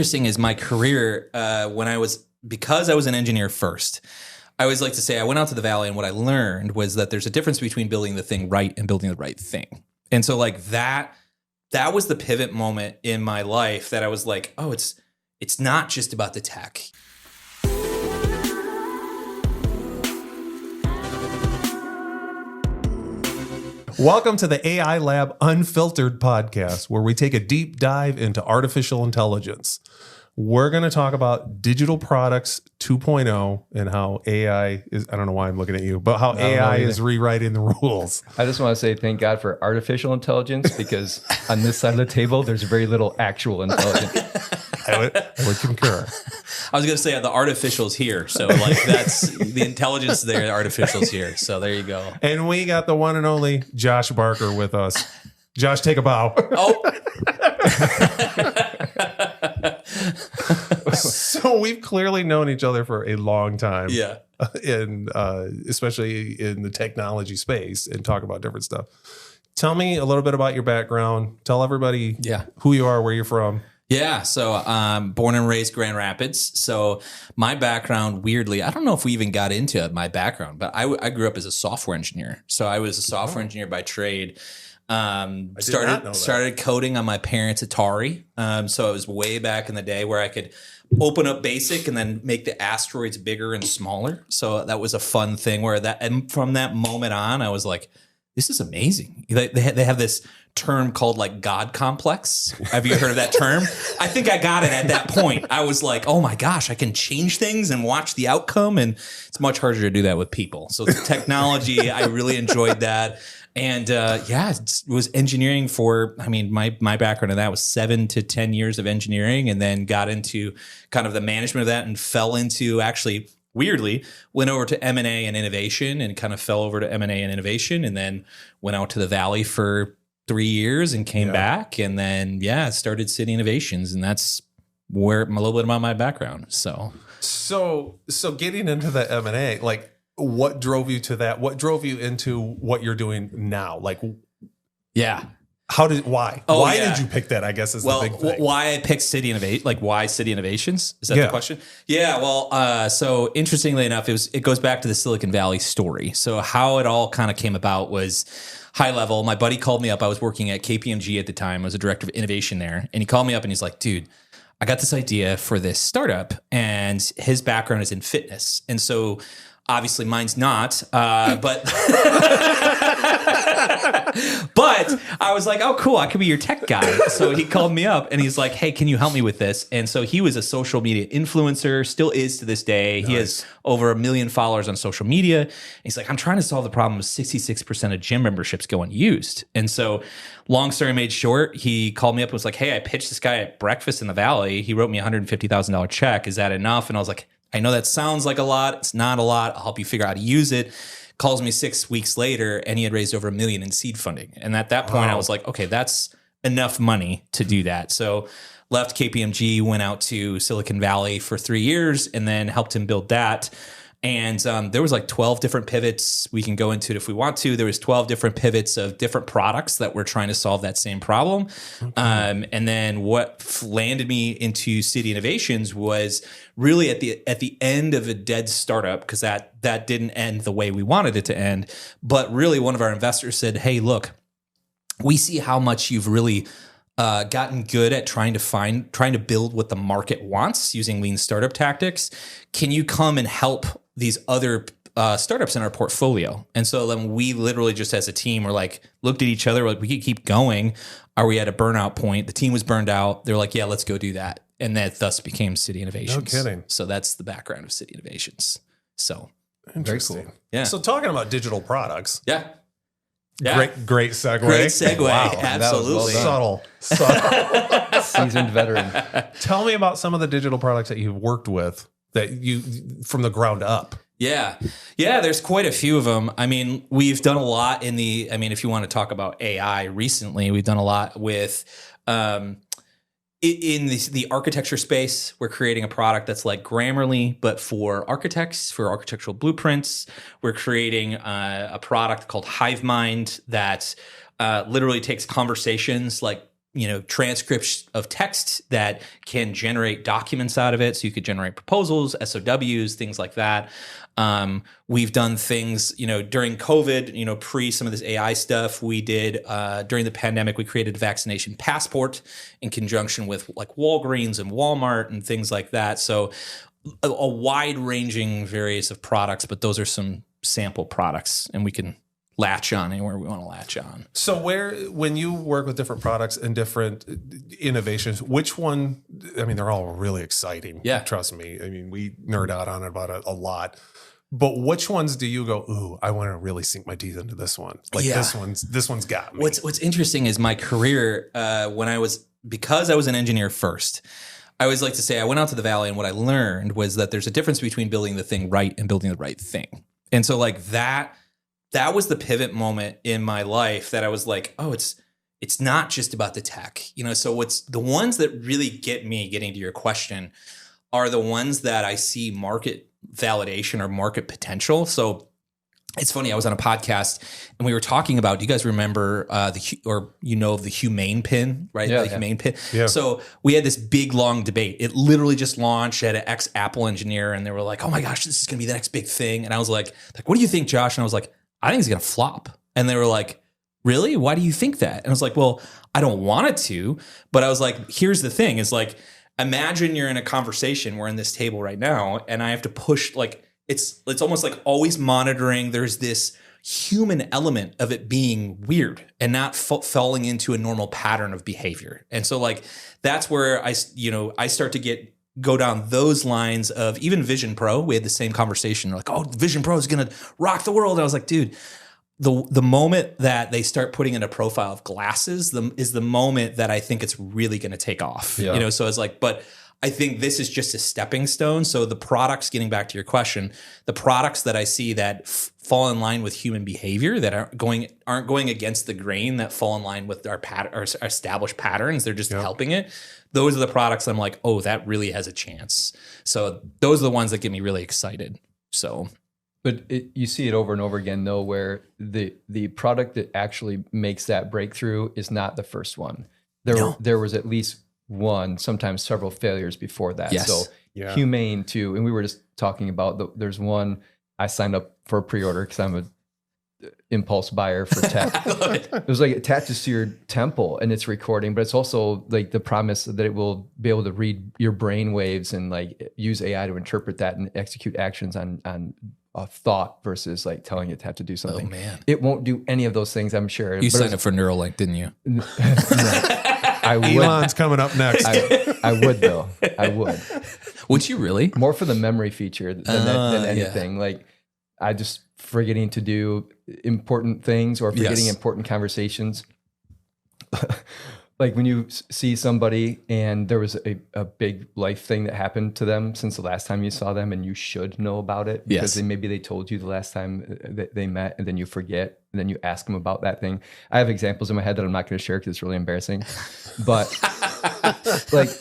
Interesting is my career because I was an engineer first. I always like to say I went out to the Valley, and what I learned was that there's a difference between building the thing right and building the right thing. And so like that was the pivot moment in my life that I was like, oh, it's not just about the tech. Welcome to the AI Lab Unfiltered podcast, where we take a deep dive into artificial intelligence. We're going to talk about digital products 2.0 and how AI is, I don't know why I'm looking at you, but how AI is rewriting the rules. I just want to say thank God for artificial intelligence, because on this side of the table, there's very little actual intelligence. I would concur. I was going to say the artificial's here. So like that's the intelligence there, the artificial's here. So there you go. And we got the one and only Josh Barker with us. Josh, take a bow. Oh. So we've clearly known each other for a long time. Yeah. Especially in the technology space, and talk about different stuff. Tell me a little bit about your background. Tell everybody who you are, where you're from. Yeah, so born and raised Grand Rapids. So my background, weirdly, I don't know if we even got into my background, but I grew up as a software engineer. So I was a software engineer by trade. Started coding on my parents' Atari. So it was way back in the day where I could open up BASIC and then make the asteroids bigger and smaller. So that was a fun thing and from that moment on, I was like, this is amazing. They have this term called like God complex. Have you heard of that term? I think I got it at that point. I was like, oh my gosh, I can change things and watch the outcome. And it's much harder to do that with people. So technology, I really enjoyed that. And it was engineering my background in that was 7 to 10 years of engineering, and then got into kind of the management of that and fell into actually weirdly went over to M&A and innovation and kind of fell over to M&A and innovation, and then went out to the Valley for 3 years and came back, and then started City Innovations, and that's where a little bit about my background. So getting into the M&A, like, what drove you to that? What drove you into what you're doing now? Like, why? Why did you pick that? I guess is the big thing. Why I picked City Innovate, like why City Innovations? Is that the question? Yeah. Well, so interestingly enough, it goes back to the Silicon Valley story. So how it all kind of came about was high level. My buddy called me up. I was working at KPMG at the time. I was a director of innovation there, and he called me up and he's like, "Dude, I got this idea for this startup," and his background is in fitness, and so. Obviously, mine's not, but I was like, oh, cool, I could be your tech guy. So he called me up and he's like, hey, can you help me with this? And so he was a social media influencer, still is to this day. Nice. He has over 1 million followers on social media. And he's like, I'm trying to solve the problem of 66% of gym memberships go unused. And so long story made short, he called me up and was like, hey, I pitched this guy at breakfast in the Valley. He wrote me a $150,000 check. Is that enough? And I was like, I know that sounds like a lot. It's not a lot. I'll help you figure out how to use it. Calls me 6 weeks later, and he had raised over $1 million in seed funding. And at that point, I was like, okay, that's enough money to do that. So left KPMG, went out to Silicon Valley for 3 years, and then helped him build that. And there was like 12 different pivots. We can go into it if we want to. There was 12 different pivots of different products that were trying to solve that same problem. And then what landed me into City Innovations was really at the end of a dead startup, because that didn't end the way we wanted it to end. But really, one of our investors said, hey, look, we see how much you've really gotten good at trying to build what the market wants using lean startup tactics. Can you come and help these other startups in our portfolio? And so then we literally just as a team were like, looked at each other, like, we could keep going. Are we at a burnout point? The team was burned out. They're like, yeah, let's go do that. And that thus became City Innovations. No kidding. So that's the background of City Innovations. So very cool. Yeah. So talking about digital products. Yeah. Great segue. Great segue. Wow. Absolutely. Subtle. Seasoned veteran. Tell me about some of the digital products that you've worked with that you from the ground up. Yeah, there's quite a few of them. I mean, we've done a lot if you want to talk about AI recently, we've done a lot with in the architecture space. We're creating a product that's like Grammarly, but for architects, for architectural blueprints. We're creating a product called HiveMind that literally takes conversations like transcripts of text that can generate documents out of it. So you could generate proposals, SOWs, things like that. We've done things, during COVID, pre some of this AI stuff we did, during the pandemic, we created a vaccination passport in conjunction with like Walgreens and Walmart and things like that. So a wide ranging various of products, but those are some sample products, and we can latch on anywhere we want to latch on. So when you work with different products and different innovations, which one, I mean, they're all really exciting. Yeah. Trust me. I mean, we nerd out on it about it a lot, but which ones do you go, ooh, I want to really sink my teeth into this one. Like this one's got me. What's interesting is my career, because I was an engineer first, I always like to say I went out to the Valley, and what I learned was that there's a difference between building the thing right and building the right thing. And so like that was the pivot moment in my life that I was like, oh, it's not just about the tech, so what's the ones that really get me, getting to your question, are the ones that I see market validation or market potential. So it's funny, I was on a podcast and we were talking about, do you guys remember the Humane pin, right? Yeah, Humane pin. Yeah. So we had this big, long debate. It literally just launched at an ex-Apple engineer, and they were like, oh my gosh, this is going to be the next big thing. And I was like, what do you think, Josh? And I was like, I think it's going to flop. And they were like, really? Why do you think that? And I was like, well, I don't want it to, but I was like, here's the thing is like, imagine you're in a conversation, we're in this table right now, and I have to push, like, it's almost like always monitoring. There's this human element of it being weird and not falling into a normal pattern of behavior. And so like, that's where I start to go down those lines of even Vision Pro. We had the same conversation. They're like, oh, Vision Pro is going to rock the world. And I was like, dude, the moment that they start putting in a profile of glasses is the moment that I think it's really going to take off. Yeah. So it's like, but I think this is just a stepping stone. So the products, getting back to your question, the products that I see that fall in line with human behavior, that aren't going against the grain, that fall in line with our established patterns, they're just helping it. Those are the products I'm like, oh, that really has a chance. So those are the ones that get me really excited. So, but you see it over and over again, though, where the product that actually makes that breakthrough is not the first one. There was at least one, sometimes several failures before that. Yes. So Humane too. And we were just talking about there's one I signed up for a pre-order because I'm a impulse buyer for tech. It was like it attaches to your temple and it's recording, but it's also like the promise that it will be able to read your brain waves and like use AI to interpret that and execute actions on a thought versus like telling it to have to do something. Oh man. It won't do any of those things, I'm sure. You signed up for Neuralink, didn't you? No. I would. Elon's coming up next. I would though. I would. Would you really? More for the memory feature than anything. Yeah. Like I just forgetting to do important things or forgetting important conversations. Like when you see somebody and there was a big life thing that happened to them since the last time you saw them, and you should know about it because maybe they told you the last time that they met, and then you forget, and then you ask them about that thing. I have examples in my head that I'm not going to share because it's really embarrassing. But like,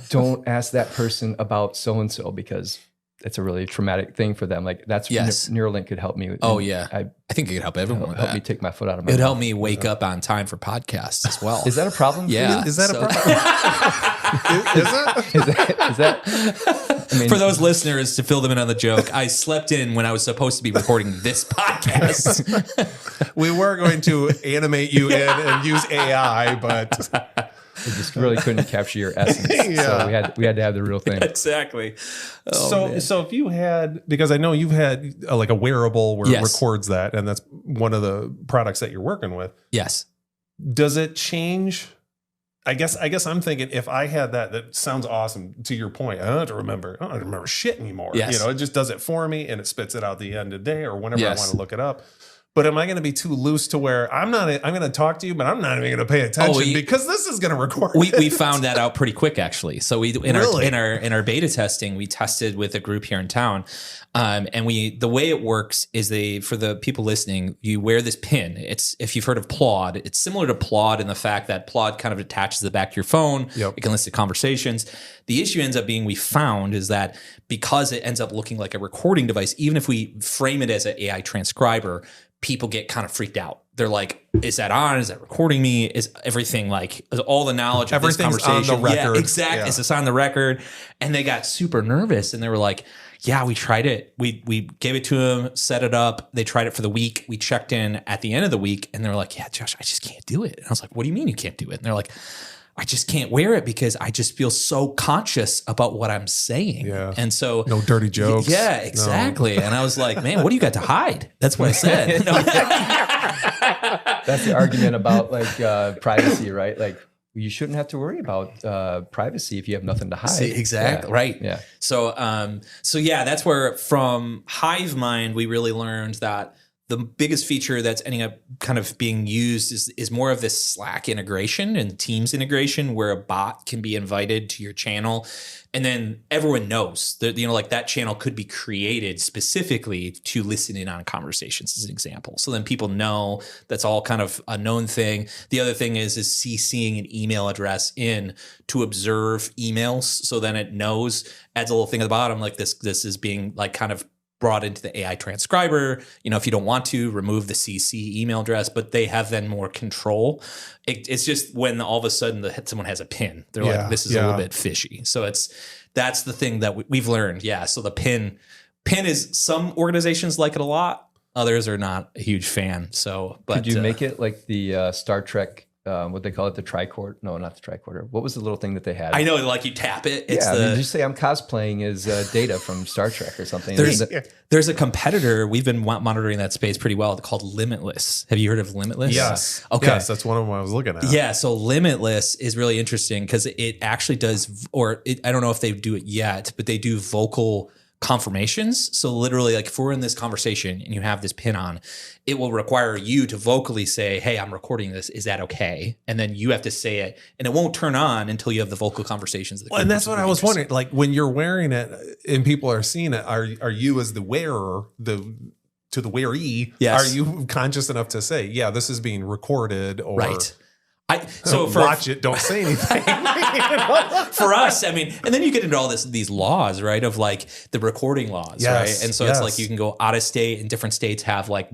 don't ask that person about so-and-so because it's a really traumatic thing for them. Like that's Neuralink could help me. Oh yeah. I think it could help everyone with that. Help me take my foot out of my It would mouth. help me wake up on time for podcasts as well. Is that a problem? Yeah. Is that a problem? Is that? I mean, for those listeners, to fill them in on the joke, I slept in when I was supposed to be recording this podcast. We were going to animate you in and use AI, but we just really couldn't capture your essence. So we had to have the real thing. Exactly. Oh, so if you had, because I know you've had like a wearable where it records that, and that's one of the products that you're working with. Yes. Does it change? I guess I'm thinking if I had that sounds awesome. To your point, I don't remember shit anymore. Yes. It just does it for me and it spits it out the end of the day or whenever I want to look it up. But am I going to be too loose to where I'm going to talk to you, but I'm not even going to pay attention because this is going to record. We found that out pretty quick, actually. So in our beta testing, we tested with a group here in town, and the way it works is for the people listening, you wear this pin. It's, if you've heard of Plaud, it's similar to Plaud in the fact that Plaud kind of attaches to the back of your phone. Yep. It can listen to conversations. The issue ends up being, we found, is that because it ends up looking like a recording device, even if we frame it as an AI transcriber, people get kind of freaked out they're like, is that on? Is that recording me? Is everything like, is all the knowledge of this Everything's on conversation? the record. Yeah, exactly. Yeah. Is this on the record? And they got super nervous and they were like, yeah, we tried it. We gave it to them, set it up. They tried it for the week. We checked in at the end of the week and they're like, yeah, Josh, I just can't do it. And I was like, what do you mean you can't do it? And they're like, I just can't wear it because I just feel so conscious about what I'm saying. Yeah. And so No dirty jokes. Yeah, exactly. And I was like, man, what do you got to hide? That's what I said. That's the argument about like privacy, right? Like you shouldn't have to worry about privacy if you have nothing to hide. See, exactly. Yeah. Right. Yeah. So yeah, that's where from Hive Mind, we really learned that the biggest feature that's ending up kind of being used is more of this Slack integration and Teams integration where a bot can be invited to your channel. And then everyone knows that, like that channel could be created specifically to listen in on conversations as an example. So then people know that's all kind of a known thing. The other thing is CCing an email address in to observe emails. So then it knows, adds a little thing at the bottom, like this is being like kind of brought into the AI transcriber. If you don't want to, remove the CC email address, but they have then more control. It's just when all of a sudden someone has a pin, they're like, this is a little bit fishy. So that's the thing that we've learned. Yeah. So the pin is, some organizations like it a lot. Others are not a huge fan. So, but could you make it like the Star Trek, what they call it, the tricorder? No, not the tricorder. What was the little thing that they had? I know, like you tap it. It's just say I'm cosplaying as Data from Star Trek or something. There's a competitor. We've been monitoring that space pretty well called Limitless. Have you heard of Limitless? Yes. Okay. Yes, that's one of them I was looking at. Yeah. So Limitless is really interesting because it actually does, I don't know if they do it yet, but they do vocal confirmations. So literally, like if we're in this conversation and you have this pin on, it will require you to vocally say, hey, I'm recording this. Is that okay? And then you have to say it, and it won't turn on until you have the vocal conversations. Well, and that's what I was wondering. Like when you're wearing it and people are seeing it, are you as the wearer, to the wearee, are you conscious enough to say, yeah, this is being recorded, or right? Watch it, don't say anything. For us, I mean, and then you get into all these laws, right? Of like the recording laws, right? And so it's like you can go out of state, and different states have like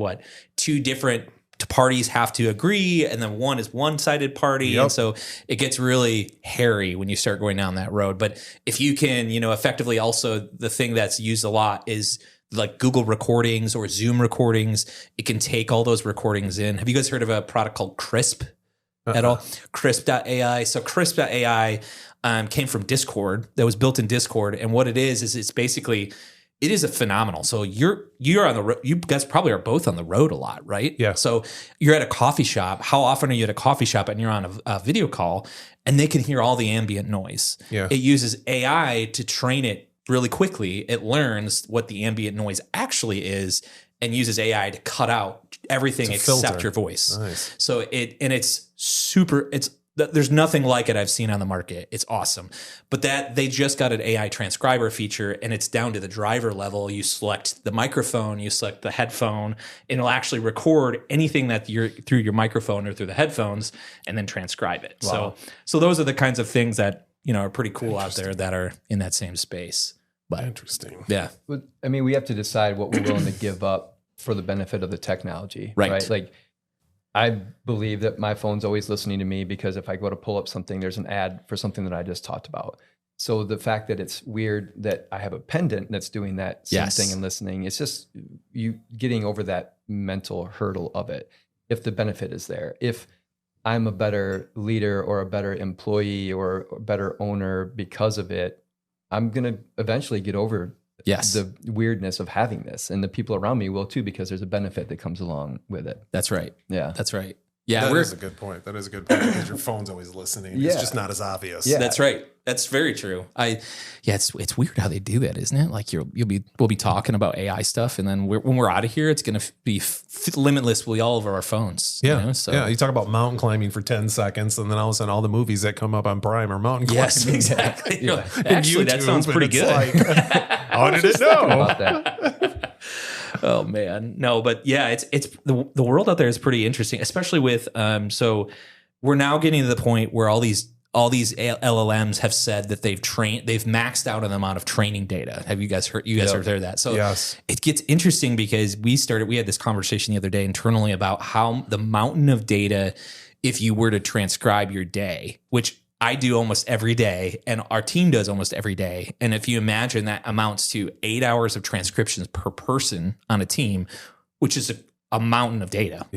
two different parties have to agree, and then one is one-sided party, and so it gets really hairy when you start going down that road. But if you can, effectively, also the thing that's used a lot is like Google recordings or Zoom recordings. It can take all those recordings in. Have you guys heard of a product called Crisp? At all? Crisp.ai. So Crisp.ai came from Discord, that was built in Discord. And what it is it's basically, it is a phenomenal. So you're on the road. You guys probably are both on the road a lot, right? Yeah. So you're at a coffee shop. How often are you at a coffee shop and you're on a video call and they can hear all the ambient noise? Yeah. It uses AI to train it really quickly. It learns what the ambient noise actually is and uses AI to cut out everything except filter. your voice. Nice. So there's nothing like it I've seen on the market. It's awesome. But that they just got an AI transcriber feature, and it's down to the driver level. You select the microphone, you select the headphone, and it'll actually record anything that you're through your microphone or through the headphones and then transcribe it. Wow. So those are the kinds of things that, are pretty cool out there that are in that same space. But interesting. Yeah. But, I mean, we have to decide what we're willing to give up for the benefit of the technology, right? Like, I believe that my phone's always listening to me because if I go to pull up something, there's an ad for something that I just talked about. So the fact that it's weird that I have a pendant that's doing that same thing and listening, it's just you getting over that mental hurdle of it. If the benefit is there, if I'm a better leader or a better employee or a better owner because of it, I'm going to eventually get over the weirdness of having this, and the people around me will too, because there's a benefit that comes along with it. That's right. Yeah. That's right. Yeah. That is a good point. That is a good point because your phone's always listening. Yeah. It's just not as obvious. Yeah. That's right. That's very true. It's weird how they do that, isn't it? Like we'll be talking about AI stuff, and then when we're out of here, it's going to be limitless. We'll be all over our phones. Yeah. So. Yeah. You talk about mountain climbing for 10 seconds, and then all of a sudden, all the movies that come up on Prime are mountain climbing. Yes, exactly. Yeah. Actually, that sounds pretty good. Like, how did it know? About that. Oh man, no, but yeah, it's the world out there is pretty interesting, especially with so we're now getting to the point where all these all these LLMs have said that they've maxed out on the amount of training data. Have you guys heard? You guys have heard that? So it gets interesting because we had this conversation the other day internally about how the mountain of data, if you were to transcribe your day, which I do almost every day and our team does almost every day. And if you imagine that amounts to 8 hours of transcriptions per person on a team, which is a mountain of data,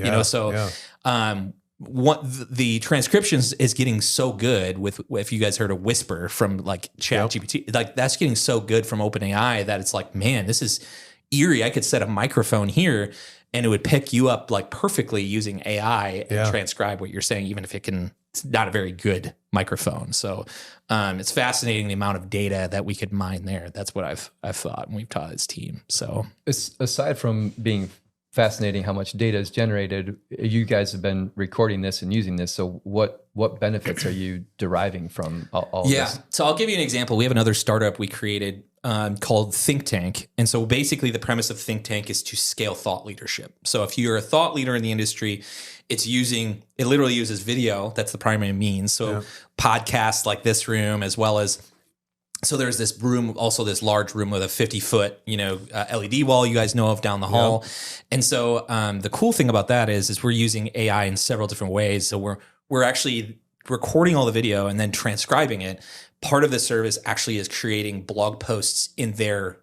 what the transcriptions is getting so good with, if you guys heard a whisper from like Chat-GPT, like that's getting so good from OpenAI that it's like, man, this is eerie. I could set a microphone here and it would pick you up like perfectly using AI and transcribe what you're saying, even if it's not a very good microphone. So it's fascinating the amount of data that we could mine there. That's what I've thought, and we've taught his team. So it's, aside from being fascinating how much data is generated, you guys have been recording this and using this. So what benefits are you deriving from all of this? So I'll give you an example. We have another startup we created called Think Tank. And so basically the premise of Think Tank is to scale thought leadership. So if you're a thought leader in the industry, it literally uses video. That's the primary means. So podcasts like this room, as well as, so there's this room, also this large room with a 50-foot, LED wall you guys know of down the hall. Yep. And so the cool thing about that is we're using AI in several different ways. So we're actually recording all the video and then transcribing it. Part of the service actually is creating blog posts in their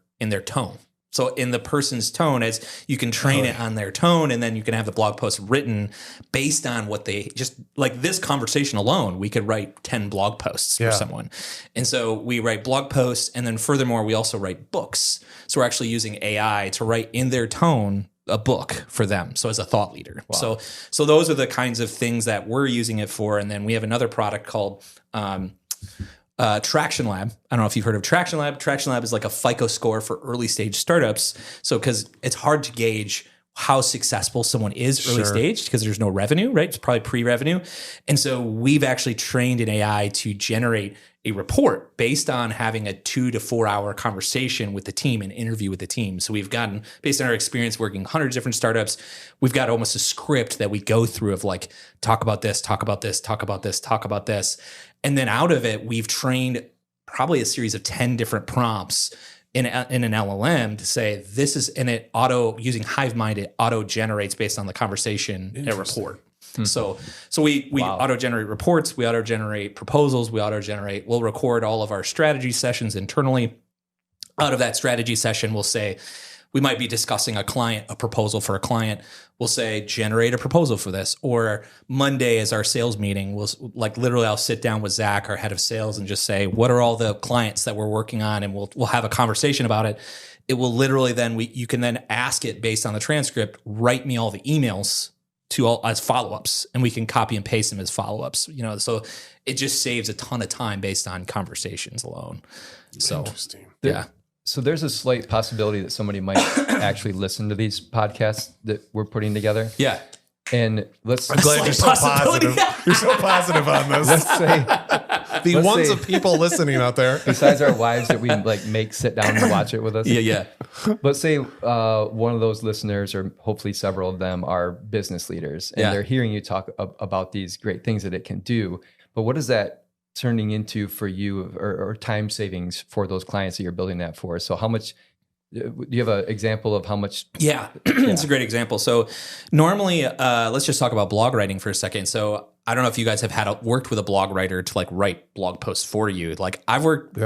tone. So in the person's tone, as you can train it on their tone, and then you can have the blog post written based on what they just, like this conversation alone, we could write 10 blog posts for someone. And so we write blog posts, and then furthermore, we also write books. So we're actually using AI to write in their tone a book for them. So as a thought leader. Wow. So those are the kinds of things that we're using it for. And then we have another product called Traction Lab. I don't know if you've heard of Traction Lab. Traction Lab is like a FICO score for early stage startups. So because it's hard to gauge how successful someone is early stage because there's no revenue, right? It's probably pre-revenue. And so we've actually trained an AI to generate a report based on having a 2 to 4 hour conversation with the team, an interview with the team. So we've gotten, based on our experience working hundreds of different startups, we've got almost a script that we go through of like, talk about this, talk about this, talk about this, talk about this. And then out of it, we've trained probably a series of 10 different prompts in an LLM to say this is, and it using HiveMind, it auto generates based on the conversation a report. So we auto generate reports, we auto generate proposals, we'll record all of our strategy sessions internally. Out of that strategy session, we'll say, we might be discussing a proposal for a client. We'll say, generate a proposal for this. Or Monday is our sales meeting. I'll sit down with Zach, our head of sales, and just say, what are all the clients that we're working on? And we'll have a conversation about it. It will literally you can then ask it based on the transcript, write me all the emails as follow-ups, and we can copy and paste them as follow-ups. So it just saves a ton of time based on conversations alone. So interesting. So there's a slight possibility that somebody might actually listen to these podcasts that we're putting together. Yeah. And I'm glad you're so positive. You're so positive on this. Let's say the ones of people listening out there, besides our wives that we make sit down and watch it with us. Yeah. Let's say one of those listeners, or hopefully several of them, are business leaders, and they're hearing you talk about these great things that it can do. But what is that turning into for you, or time savings for those clients that you're building that for? So how much, do you have an example of how much? Yeah, it's a great example. So normally, let's just talk about blog writing for a second. So I don't know if you guys have worked with a blog writer to write blog posts for you. I've worked,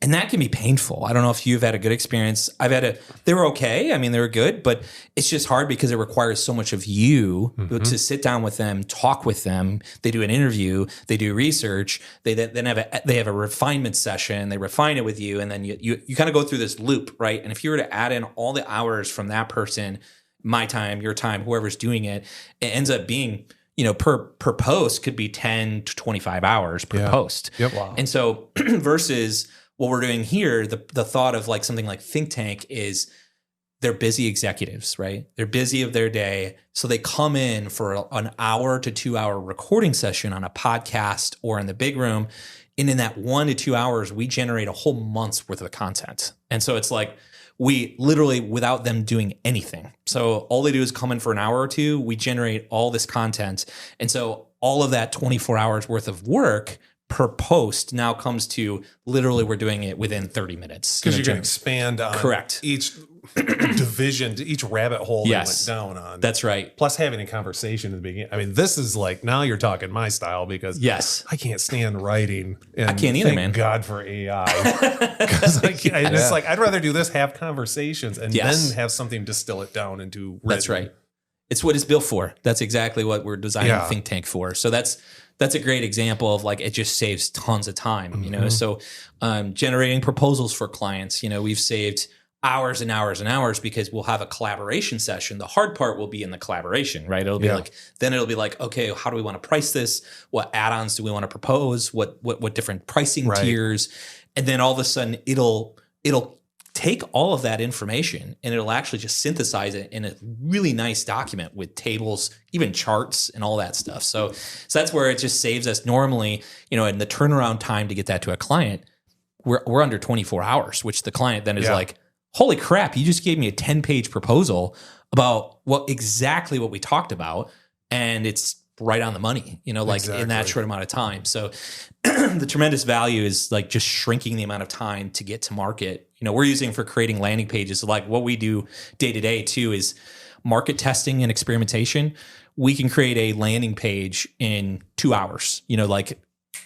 and that can be painful. I don't know if you've had a good experience. They were okay. I mean, they were good, but it's just hard because it requires so much of you to sit down with them, talk with them. They do an interview, they do research, they have a refinement session, they refine it with you, and then you kind of go through this loop, right? And if you were to add in all the hours from that person, my time, your time, whoever's doing it, it ends up being, per post could be 10 to 25 hours per post. Yep. Wow. And so versus what we're doing here, the thought of something like Think Tank is they're busy executives, right? They're busy of their day. So they come in for an hour to 2 hour recording session on a podcast or in the big room. And in that 1 to 2 hours, we generate a whole month's worth of content. And so it's we literally, without them doing anything. So all they do is come in for an hour or two. We generate all this content. And so all of that 24 hours worth of work per post now comes to literally we're doing it within 30 minutes. Because you're going to expand on correct each division, each rabbit hole that Yes. went down on. That's right. Plus having a conversation in the beginning. I mean, this is like, now you're talking my style because Yes. I can't stand writing. And I can't either, thank man. God for AI. Because it's like, I'd rather do this, have conversations, and Yes. then have something distill it down into written. That's right. It's what it's built for. That's exactly what we're designing Yeah. Think Tank for. So that's a great example of like, it just saves tons of time, you know? So generating proposals for clients, you know, we've saved hours and hours and hours because we'll have a collaboration session. The hard part will be in the collaboration, right? It'll be like, okay, how do we want to price this? What add-ons do we want to propose? What different pricing tiers? And then all of a sudden it'll take all of that information and it'll actually just synthesize it in a really nice document with tables, even charts and all that stuff. So that's where it just saves us normally, you know, and the turnaround time to get that to a client, we're under 24 hours, which the client then is like, holy crap, you just gave me a 10-page proposal about exactly what we talked about. And it's right on the money, you know, like in that short amount of time. So the tremendous value is like just shrinking the amount of time to get to market. You know, we're using for creating landing pages. Like what we do day to day too is market testing and experimentation. We can create a landing page in 2 hours, you know, like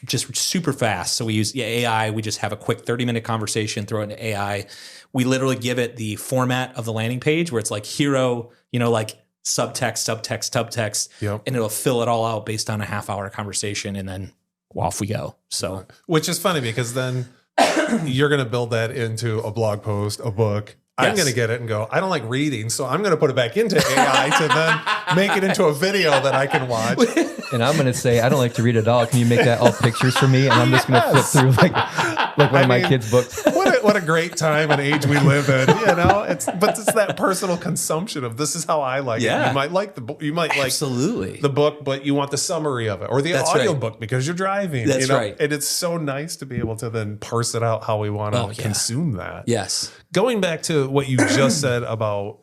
just super fast. So we use AI. We just have a quick 30-minute conversation, throw it into AI. We literally give it the format of the landing page where it's like hero, you know, like subtext, and it'll fill it all out based on a half-hour conversation, and then off we go. So, which is funny because then you're going to build that into a blog post, a book. I'm going to get it and go, I don't like reading, so I'm going to put it back into AI to then make it into a video that I can watch. And I'm going to say, I don't like to read at all. Can you make that all pictures for me? And I'm just going to flip through like one of my kids' books. What a great time and age we live in, you know. But it's that personal consumption of this is how I like it. You might like the book, you might like the book, but you want the summary of it or the audio book because you're driving. That's you know? right. And it's so nice to be able to then parse it out how we want to consume that. Yes. Going back to what you just said about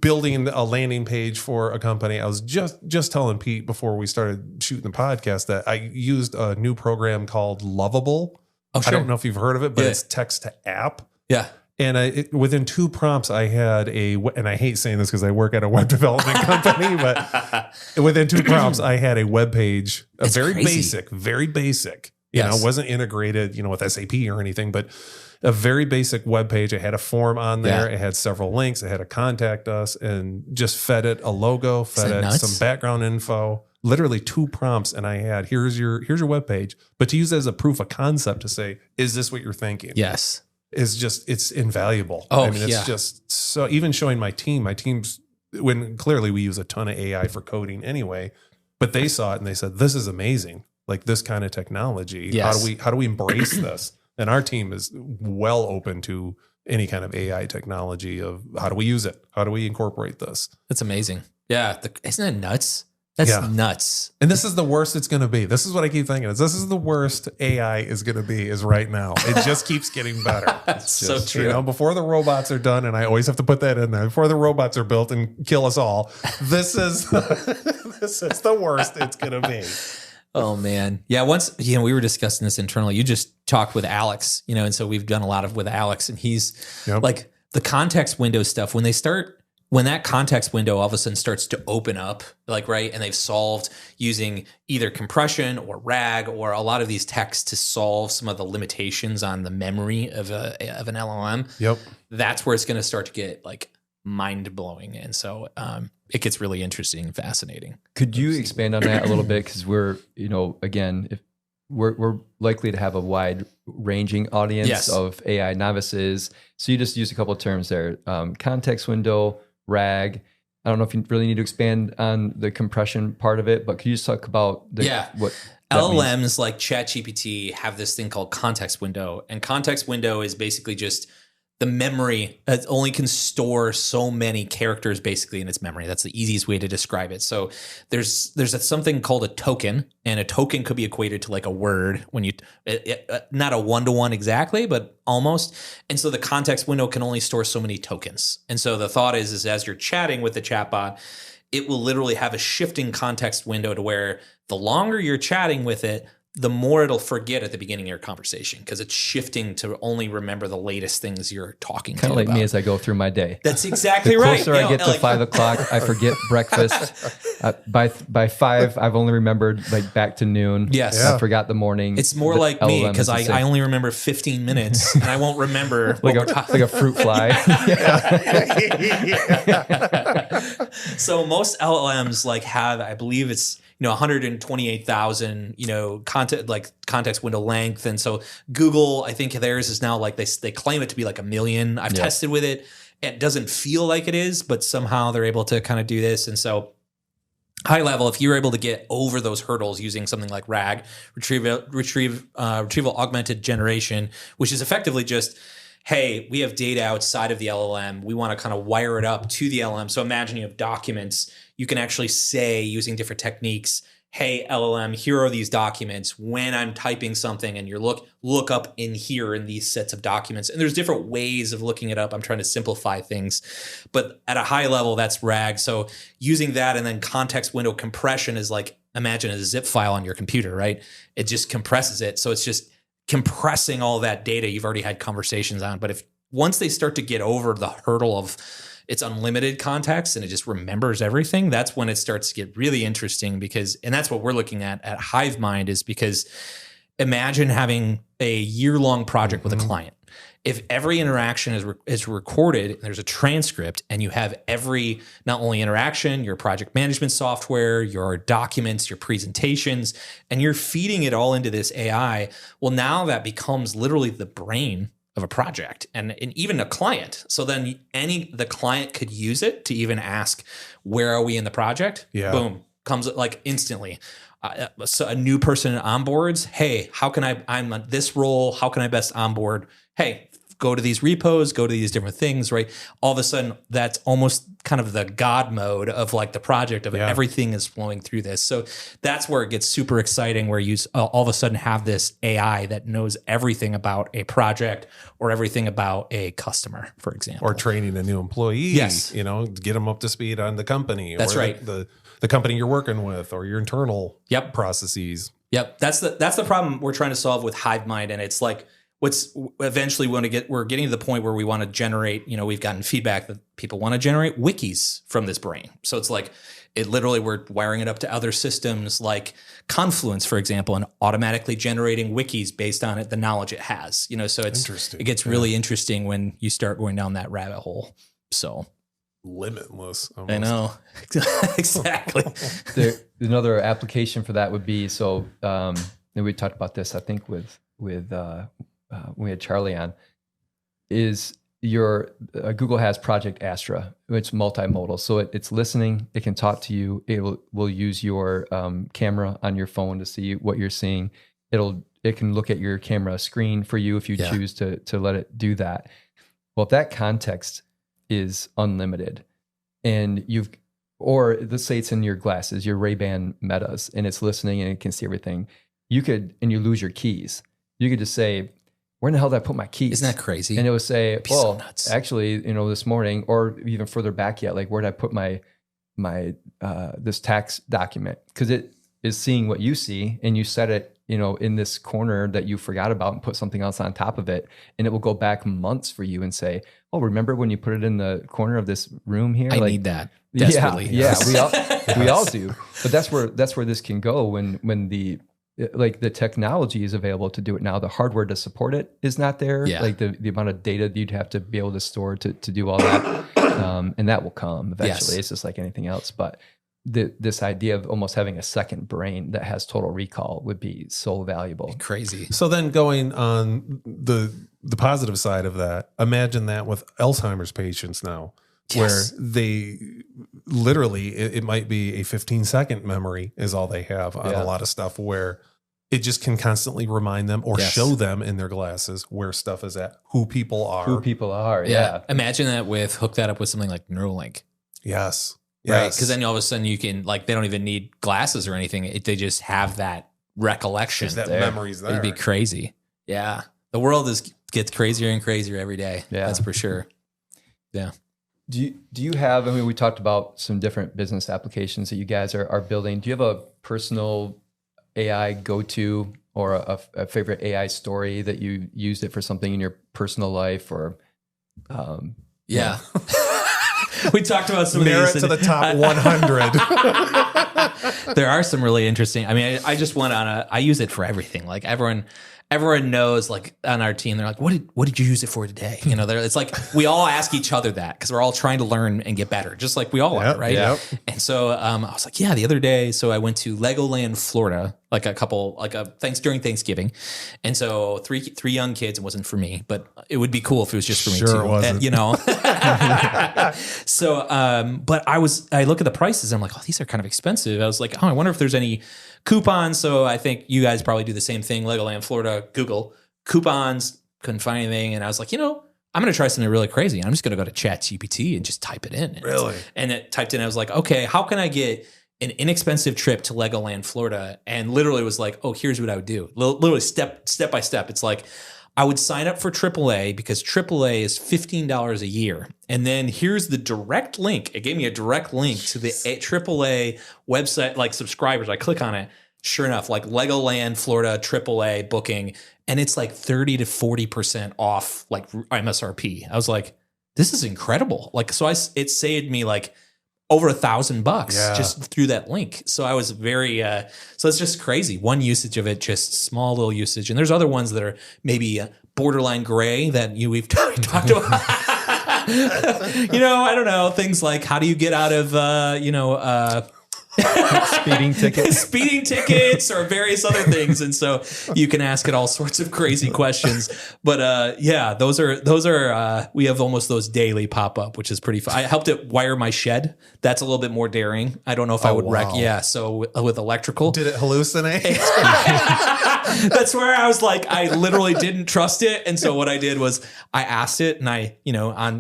building a landing page for a company, I was just telling Pete before we started shooting the podcast that I used a new program called Lovable. Oh, sure. I don't know if you've heard of it, but it's text to app. Yeah. And within 2 prompts, I had and I hate saying this because I work at a web development company, but within 2 prompts, I had a web page, very basic, you know, wasn't integrated, you know, with SAP or anything, but a very basic web page. It had a form on there. It had several links. It had a contact us and just fed it a logo, fed it some background info, literally 2 prompts. And I had, here's your web page, but to use it as a proof of concept to say, is this what you're thinking? Yes. It's invaluable. Oh, I mean, it's just so, even showing my team's, when clearly we use a ton of AI for coding anyway, but they saw it and they said, this is amazing. Like this kind of technology. Yes. How do we embrace this? And our team is well open to any kind of AI technology of how do we use it? How do we incorporate this? That's amazing. Yeah. Isn't that nuts? That's nuts. And this is the worst it's going to be. This is what I keep thinking. This is the worst AI is going to be is right now. It just keeps getting better. That's so true. You know, before the robots are done, and I always have to put that in there, before the robots are built and kill us all, this is the worst it's going to be. Oh man. Yeah. Once, you know, we were discussing this internally. You just talked with Alex, you know, and so we've done a lot with Alex, and he's like the context window stuff. When that context window all of a sudden starts to open up, like, right. And they've solved using either compression or RAG or a lot of these texts to solve some of the limitations on the memory of an LLM. Yep. That's where it's going to start to get like mind blowing. And so, it gets really interesting and fascinating. Could you expand on that a little bit? Because we're, you know, again, if we're likely to have a wide ranging audience of AI novices. So you just used a couple of terms there, context window, RAG. I don't know if you really need to expand on the compression part of it, but could you just talk about what LLMs means? like Chat-GPT have this thing called context window, and context window is basically just the memory. It only can store so many characters basically in its memory. That's the easiest way to describe it. So there's something called a token, and a token could be equated to like a word when you, not a one-to-one exactly, but almost. And so the context window can only store so many tokens. And so the thought is as you're chatting with the chatbot, it will literally have a shifting context window to where the longer you're chatting with it, the more it'll forget at the beginning of your conversation because it's shifting to only remember the latest things you're talking kind of like about. me as I go through my day. That's exactly The right. closer I get to 5 o'clock, I forget breakfast. By 5, I've only remembered like back to noon. Yes. I forgot the morning. It's more The like me LLM because is the I same. only remember 15 minutes and I won't remember like what we're talking like a fruit fly. So most LLMs like have, I believe it's 128,000 context window length, and so Google, I think theirs is now like they claim it to be like 1 million. I've tested with it. It doesn't feel like it is, but somehow they're able to kind of do this, and so. High level, if you're able to get over those hurdles using something like RAG, retrieval augmented generation, which is effectively just, hey, we have data outside of the LLM. We want to kind of wire it up to the LLM. So imagine you have documents. You can actually say, using different techniques, hey, LLM, here are these documents. When I'm typing something and you look up in here in these sets of documents. And there's different ways of looking it up. I'm trying to simplify things. But at a high level, that's RAG. So using that and then context window compression is like, imagine a zip file on your computer, right? It just compresses it. So it's just compressing all that data you've already had conversations on. But if once they start to get over the hurdle of it's unlimited context and it just remembers everything, that's when it starts to get really interesting because, and that's what we're looking at HiveMind, is because imagine having a year-long project with a client. If every interaction is recorded, and there's a transcript, and you have every, not only interaction, your project management software, your documents, your presentations, and you're feeding it all into this AI, well, now that becomes literally the brain of a project and even a client. So then the client cocould use it to even ask, where are we in the project? Yeah. Boom, comes like instantly. So a new person onboards, hey, I'm on this role, how can I best onboard? Hey, go to these repos, go to these different things, right? All of a sudden, that's almost kind of the God mode of like the project of everything is flowing through this. So that's where it gets super exciting, where you all of a sudden have this AI that knows everything about a project or everything about a customer, for example. Or training a new employee, Yes. Get them up to speed on the company. That's or right. The company you're working with or your internal processes. Yep. That's the problem we're trying to solve with HiveMind. And it's like, what's eventually we're getting to the point where we want to generate, we've gotten feedback that people want to generate wikis from this brain. So it's like, we're wiring it up to other systems like Confluence, for example, and automatically generating wikis based on the knowledge it has, so it gets really interesting when you start going down that rabbit hole. So limitless. Almost. I know. Exactly. Another application for that would be, and we talked about this, I think with when we had Charlie on, is Google has Project Astra, which is multimodal. So it's listening, it can talk to you, will use your camera on your phone to see what you're seeing. It can look at your camera screen for you if you choose to let it do that. Well, if that context is unlimited and or let's say it's in your glasses, your Ray-Ban Metas, and it's listening and it can see everything, and you lose your keys. You could just say, where in the hell did I put my keys? Isn't that crazy? And it would say, so nuts. Actually, this morning, or even further back yet, like where did I put my this tax document? Because it is seeing what you see, and you set it, in this corner that you forgot about and put something else on top of it. And it will go back months for you and say, oh, remember when you put it in the corner of this room here? I need that desperately. Yeah, we all do. But that's where this can go when the technology is available to do it now. The hardware to support it is not there. Yeah. Like the amount of data that you'd have to be able to store to do all that. And that will come eventually. Yes. It's just like anything else. But this idea of almost having a second brain that has total recall would be so valuable. Crazy. So then going on the positive side of that, imagine that with Alzheimer's patients now. Yes. Where they literally, it might be a 15-second memory is all they have on a lot of stuff, where it just can constantly remind them or show them in their glasses where stuff is at, who people are. Yeah. Imagine that hook that up with something like Neuralink. Yes. Right. Because then all of a sudden you can, they don't even need glasses or anything. They just have that recollection. That memory's there. It'd be crazy. Yeah. The world gets crazier and crazier every day. Yeah. That's for sure. Yeah. Do you have, I mean, we talked about some different business applications that you guys are building. Do you have a personal AI go-to or a favorite AI story that you used it for something in your personal life or? Yeah. We talked about some of Narrow these. it to the top 100. There are some really interesting. I mean, I just went on I use it for everything. Like everyone knows, like on our team, they're like, what did you use it for today? You know, it's like we all ask each other that because we're all trying to learn and get better, just like we all are, right? Yep. And so I was like, yeah, the other day, so I went to Legoland, Florida, during Thanksgiving, and so three young kids. It wasn't for me, but it would be cool if it was just for me Sure too. it wasn't. You know. So, but I look at the prices. And I'm like, oh, these are kind of expensive. I was like, oh, I wonder if there's any coupons. So I think you guys probably do the same thing. Legoland, Florida, Google coupons. Couldn't find anything, and I was like, I'm going to try something really crazy. I'm just going to go to Chat-GPT and just type it in. And it typed in. I was like, okay, how can I get an inexpensive trip to Legoland, Florida? And literally was like, oh, here's what I would do. Literally step by step. It's like, I would sign up for AAA because AAA is $15 a year. And then here's the direct link. It gave me a direct link to the AAA website, like subscribers. I click on it. Sure enough, like Legoland, Florida, AAA booking. And it's like 30 to 40% off like MSRP. I was like, this is incredible. Like, so it saved me like over $1,000 just through that link. So I was very, so it's just crazy. One usage of it, just small little usage. And there's other ones that are maybe borderline gray that we've talked about. I don't know. Things like how do you get out of, speeding tickets or various other things. And so you can ask it all sorts of crazy questions. But those are we have almost those daily pop up, which is pretty fun. I helped it wire my shed. That's a little bit more daring. I don't know if I would wreck. Yeah. So with electrical. Did it hallucinate? That's where I was like, I literally didn't trust it. And so what I did was I asked it and I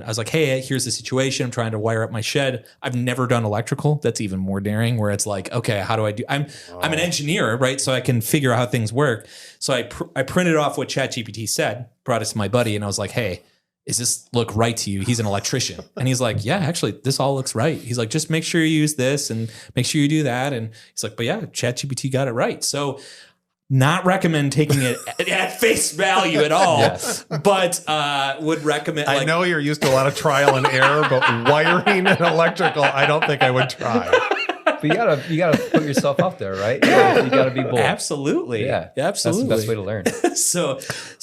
was like, hey, here's the situation. I'm trying to wire up my shed. I've never done electrical. That's even more daring where it's like, okay, how do I do? I'm an engineer, right? So I can figure out how things work. So I printed off what ChatGPT said, brought it to my buddy. And I was like, hey, does this look right to you? He's an electrician. And he's like, yeah, actually, this all looks right. He's like, just make sure you use this and make sure you do that. And he's like, but yeah, ChatGPT got it right. So not recommend taking it at face value at all, but would recommend. I know you're used to a lot of trial and error, but wiring and electrical, I don't think I would try. But you gotta put yourself out there, right? You gotta be bold. Absolutely. Yeah. Absolutely. That's the best way to learn. So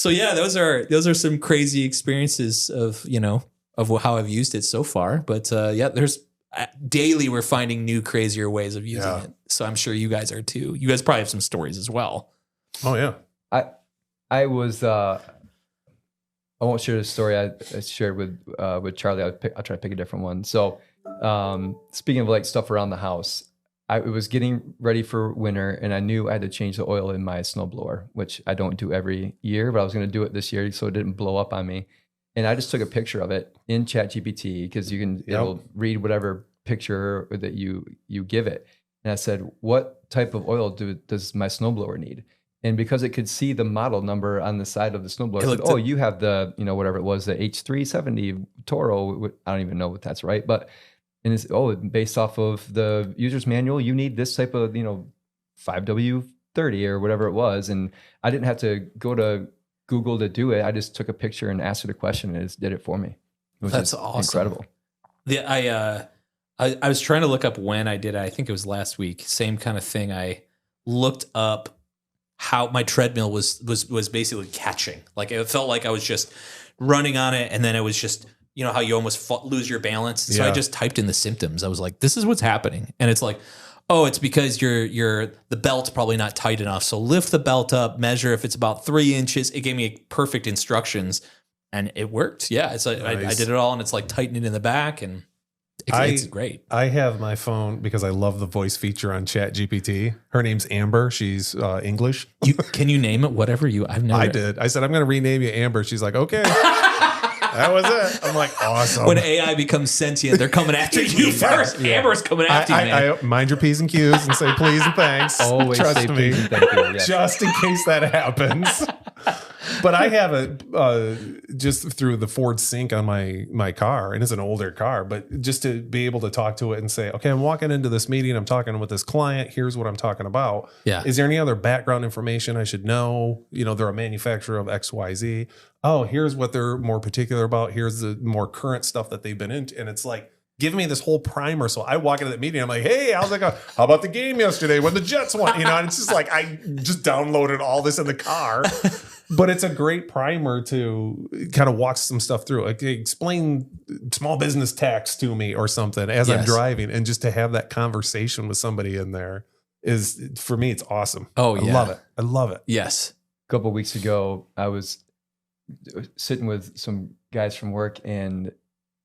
yeah, those are some crazy experiences of how I've used it so far. But there's daily we're finding new, crazier ways of using it. So I'm sure you guys are too. You guys probably have some stories as well. Oh yeah. I was I won't share the story I shared with Charlie. I'll try to pick a different one. So speaking of like stuff around the house, I was getting ready for winter and I knew I had to change the oil in my snowblower, which I don't do every year, but I was going to do it this year so it didn't blow up on me. And I just took a picture of it in ChatGPT because it'll read whatever picture that you give it. And I said, what type of oil does my snowblower need? And because it could see the model number on the side of the snowblower, it said, you have the, whatever it was, the H370 Toro. I don't even know if that's right, but and it's based off of the user's manual, you need this type of 5W30 or whatever it was. And I didn't have to go to Google to do it. I just took a picture and asked it a question, and it just did it for me. That's awesome. Incredible. I was trying to look up when I did it. I think it was last week. Same kind of thing. I looked up how my treadmill was basically catching. Like it felt like I was just running on it, and then it was just how you almost lose your balance. So I just typed in the symptoms. I was like, this is what's happening, and it's like, oh, it's because the belt's probably not tight enough. So lift the belt up, measure if it's about 3 inches. It gave me perfect instructions, and it worked. Yeah, it's like nice. I did it all, and it's like tighten it in the back, and it's great. I have my phone because I love the voice feature on ChatGPT. Her name's Amber. She's English. Can you name it whatever you? I did. I said I'm going to rename you Amber. She's like, okay. That was it. I'm like, awesome. When AI becomes sentient, they're coming after you first. Yeah. Amber's coming after you, man. I mind your P's and Q's and say please and thanks. Always trust say me. Please and thank you. Yeah. Just in case that happens. But I have it just through the Ford Sync on my car, and it's an older car, but just to be able to talk to it and say, okay, I'm walking into this meeting, I'm talking with this client, here's what I'm talking about. Yeah. Is there any other background information I should know? They're a manufacturer of XYZ. Oh, here's what they're more particular about. Here's the more current stuff that they've been into. And it's like, give me this whole primer. So I walk into that meeting, I'm like, hey, how's it going? How about the game yesterday when the Jets won? And it's just like, I just downloaded all this in the car. But it's a great primer to kind of walk some stuff through. Like, explain small business tax to me or something as I'm driving. And just to have that conversation with somebody in there is, for me, it's awesome. Oh, yeah. I love it. Yes. A couple of weeks ago, I was sitting with some guys from work, and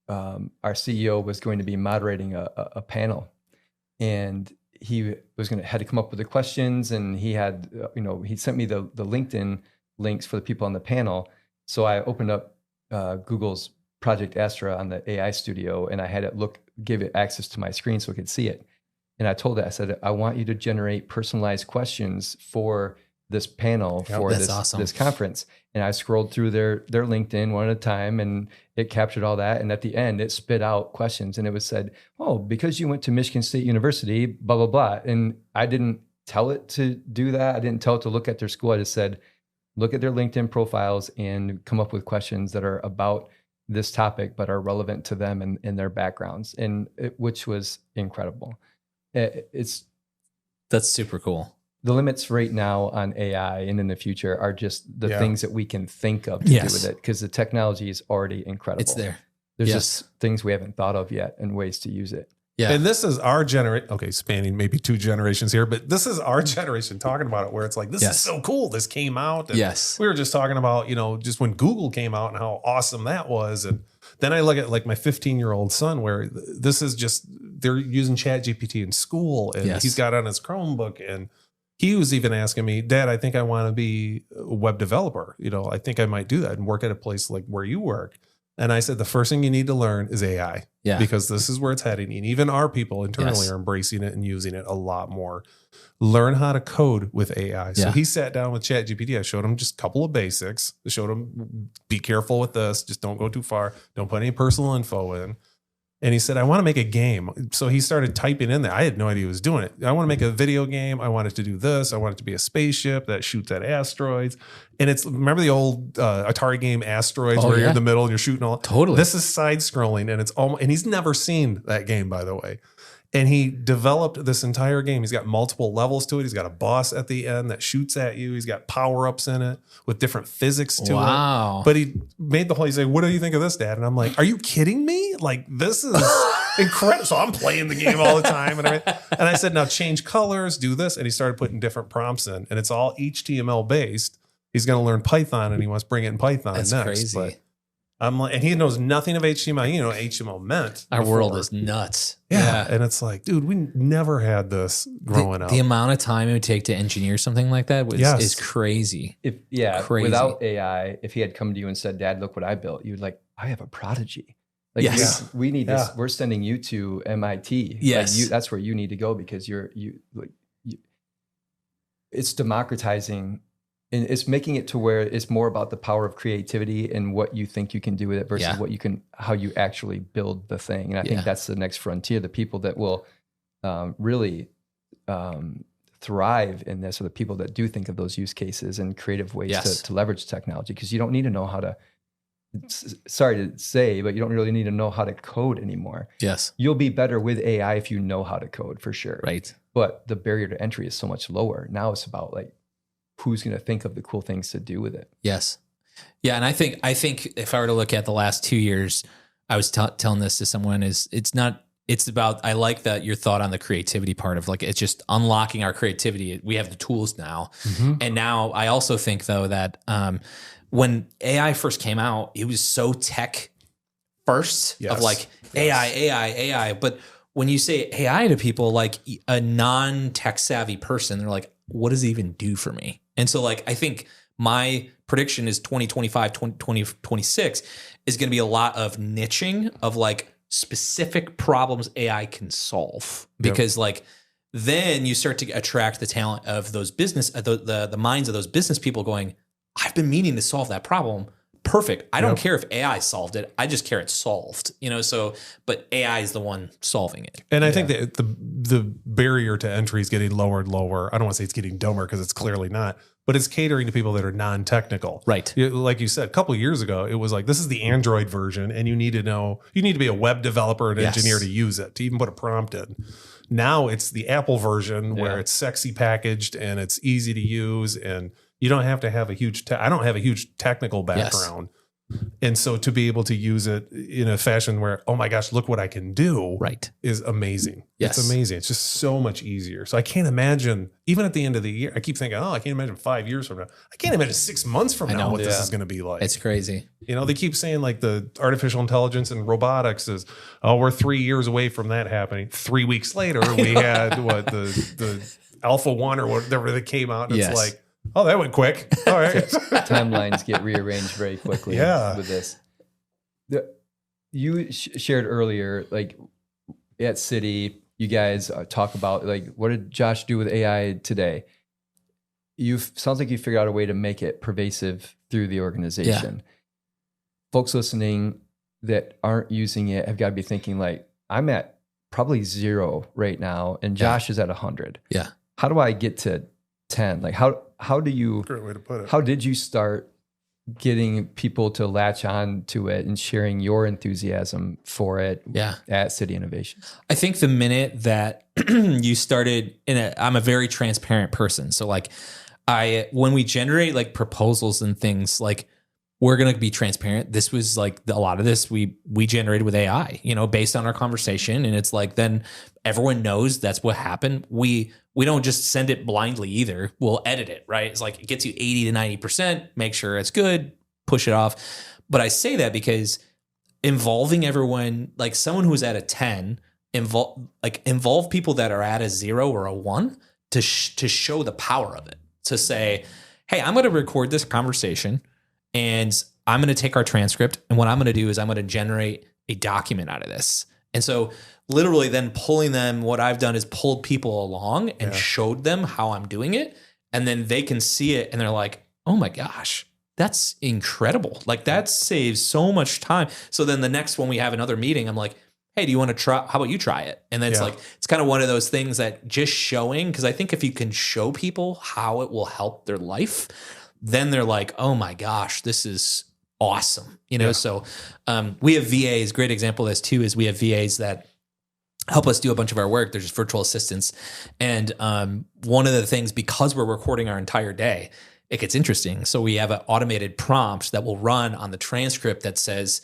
our CEO was going to be moderating a panel, and he was had to come up with the questions, and he had, he sent me the LinkedIn links for the people on the panel. So I opened up Google's Project Astra on the AI studio, and I had it give it access to my screen so it could see it. And I told it, I said, I want you to generate personalized questions for this panel for this conference. And I scrolled through their LinkedIn one at a time, and it captured all that. And at the end, it spit out questions, and it was said, oh, because you went to Michigan State University, blah, blah, blah. And I didn't tell it to do that. I didn't tell it to look at their school. I just said, look at their LinkedIn profiles and come up with questions that are about this topic, but are relevant to them and their backgrounds, which was incredible. That's super cool. The limits right now on AI and in the future are just the things that we can think of to do with it, because the technology is already incredible. It's there. There's just things we haven't thought of yet and ways to use it. Yeah. And this is our generation. Okay, spanning maybe 2 generations here, but this is our generation talking about it, where it's like, this is so cool. This came out. And we were just talking about, just when Google came out and how awesome that was. And then I look at like my 15-year-old son, where this is just, they're using Chat-GPT in school, and he's got on his Chromebook, and he was even asking me, Dad, I think I want to be a web developer. I think I might do that and work at a place like where you work. And I said, the first thing you need to learn is AI, because this is where it's heading. And even our people internally are embracing it and using it a lot more. Learn how to code with AI. So he sat down with ChatGPT. I showed him just a couple of basics. I showed him, be careful with this. Just don't go too far. Don't put any personal info in. And he said, I want to make a game. So he started typing in there. I had no idea he was doing it. I want to make a video game. I want it to do this. I want it to be a spaceship that shoots at asteroids. And it's, remember the old Atari game Asteroids, where you're in the middle and you're shooting all. Totally. This is side scrolling, and it's almost, and he's never seen that game, by the way. And he developed this entire game. He's got multiple levels to it. He's got a boss at the end that shoots at you. He's got power-ups in it with different physics to it. But he made the whole, he's like, what do you think of this, Dad? And I'm like, are you kidding me? Like, this is incredible. So I'm playing the game all the time. And I said, now change colors, do this. And he started putting different prompts in. And it's all HTML based. He's going to learn Python, and he wants to bring it in Python next. Crazy. But I'm like, and he knows nothing of HTML. You know what HTML meant. Our world is nuts. Yeah. And it's like, dude, we never had this growing up. The amount of time it would take to engineer something like that is crazy. Crazy. Without AI, if he had come to you and said, Dad, look what I built, you'd like, I have a prodigy. Like, we need this. We're sending you to MIT. Yes. Like that's where you need to go, because it's democratizing. And it's making it to where it's more about the power of creativity and what you think you can do with it versus how you actually build the thing. And I think that's the next frontier. The people that will really thrive in this are the people that do think of those use cases and creative ways to leverage technology. Because you don't need to know how to, sorry to say, but you don't really need to know how to code anymore. Yes. You'll be better with AI if you know how to code, for sure. Right. But the barrier to entry is so much lower. Now it's about like, who's going to think of the cool things to do with it? Yes. Yeah. And I think if I were to look at the last 2 years, I was telling this to someone, it's about, I like that your thought on the creativity part of like, it's just unlocking our creativity. We have the tools now. Mm-hmm. And now I also think though that when AI first came out, it was so tech first of like AI. But when you say AI to people, like a non-tech savvy person, they're like, what does it even do for me? And so like, I think my prediction is 2025, 2026 is going to be a lot of niching of like specific problems AI can solve, because like, then you start to attract the talent of those business, the minds of those business people going, I've been meaning to solve that problem. Perfect. I don't care if AI solved it. I just care it's solved, so, but AI is the one solving it. And I think that the barrier to entry is getting lower and lower. I don't want to say it's getting dumber because it's clearly not, but it's catering to people that are non-technical. Right. Like you said, a couple of years ago, it was like, this is the Android version and you need to be a web developer and engineer to use it, to even put a prompt in. Now it's the Apple version where it's sexy packaged and it's easy to use, and you don't have to have I don't have a huge technical background. And so to be able to use it in a fashion where, oh my gosh, look what I can do is amazing. Yes. It's amazing. It's just so much easier. So I can't imagine, even at the end of the year, I keep thinking, I can't imagine 5 years from now. I can't imagine 6 months from now what this is going to be like. It's crazy. They keep saying like the artificial intelligence and robotics is, we're 3 years away from that happening. 3 weeks later, we had the Alpha 1 or whatever that came out. And it's like, oh, that went quick. All right. Timelines get rearranged very quickly with this. You shared earlier, like at City, you guys talk about like, what did Josh do with AI today? Sounds like you figured out a way to make it pervasive through the organization. Yeah. Folks listening that aren't using it have got to be thinking like, I'm at probably 0 right now and Josh is at 100. Yeah. How do I get to 10? Like how do you, great way to put it. How did you start getting people to latch on to it and sharing your enthusiasm for it at City Innovation? I think the minute that you started I'm a very transparent person. So like when we generate like proposals and things, like we're going to be transparent. This was like a lot of this we generated with AI, based on our conversation. And it's like, then everyone knows that's what happened. We don't just send it blindly either. We'll edit it, right? It's like, it gets you 80 to 90%, make sure it's good, push it off. But I say that because involving everyone, like someone who's at a 10, involve people that are at a 0 or a 1 to show the power of it. To say, hey, I'm going to record this conversation and I'm going to take our transcript. And what I'm going to do is I'm going to generate a document out of this. And so literally then pulling them, what I've done is pulled people along and showed them how I'm doing it. And then they can see it and they're like, oh my gosh, that's incredible. Like that saves so much time. So then the next one we have another meeting, I'm like, hey, do you want to try? How about you try it? And then it's like, it's kind of one of those things that just showing, because I think if you can show people how it will help their life, then they're like, oh my gosh, this is awesome. So we have VAs. Great example of this too is we have VAs that help us do a bunch of our work. They're just virtual assistants. And one of the things, because we're recording our entire day, it gets interesting. So we have an automated prompt that will run on the transcript that says,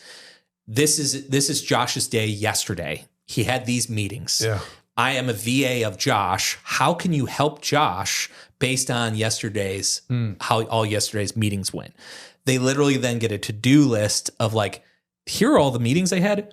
this is Josh's day yesterday. He had these meetings. Yeah. I am a VA of Josh. How can you help Josh based on how all yesterday's meetings went? They literally then get a to-do list of like, here are all the meetings I had.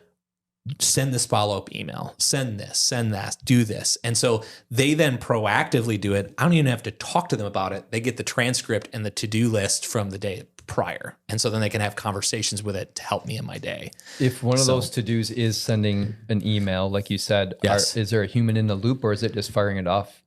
Send this follow-up email, send this, send that, do this. And so they then proactively do it. I don't even have to talk to them about it. They get the transcript and the to-do list from the day prior. And so then they can have conversations with it to help me in my day. If one of those to-dos is sending an email, like you said, is there a human in the loop or is it just firing it off?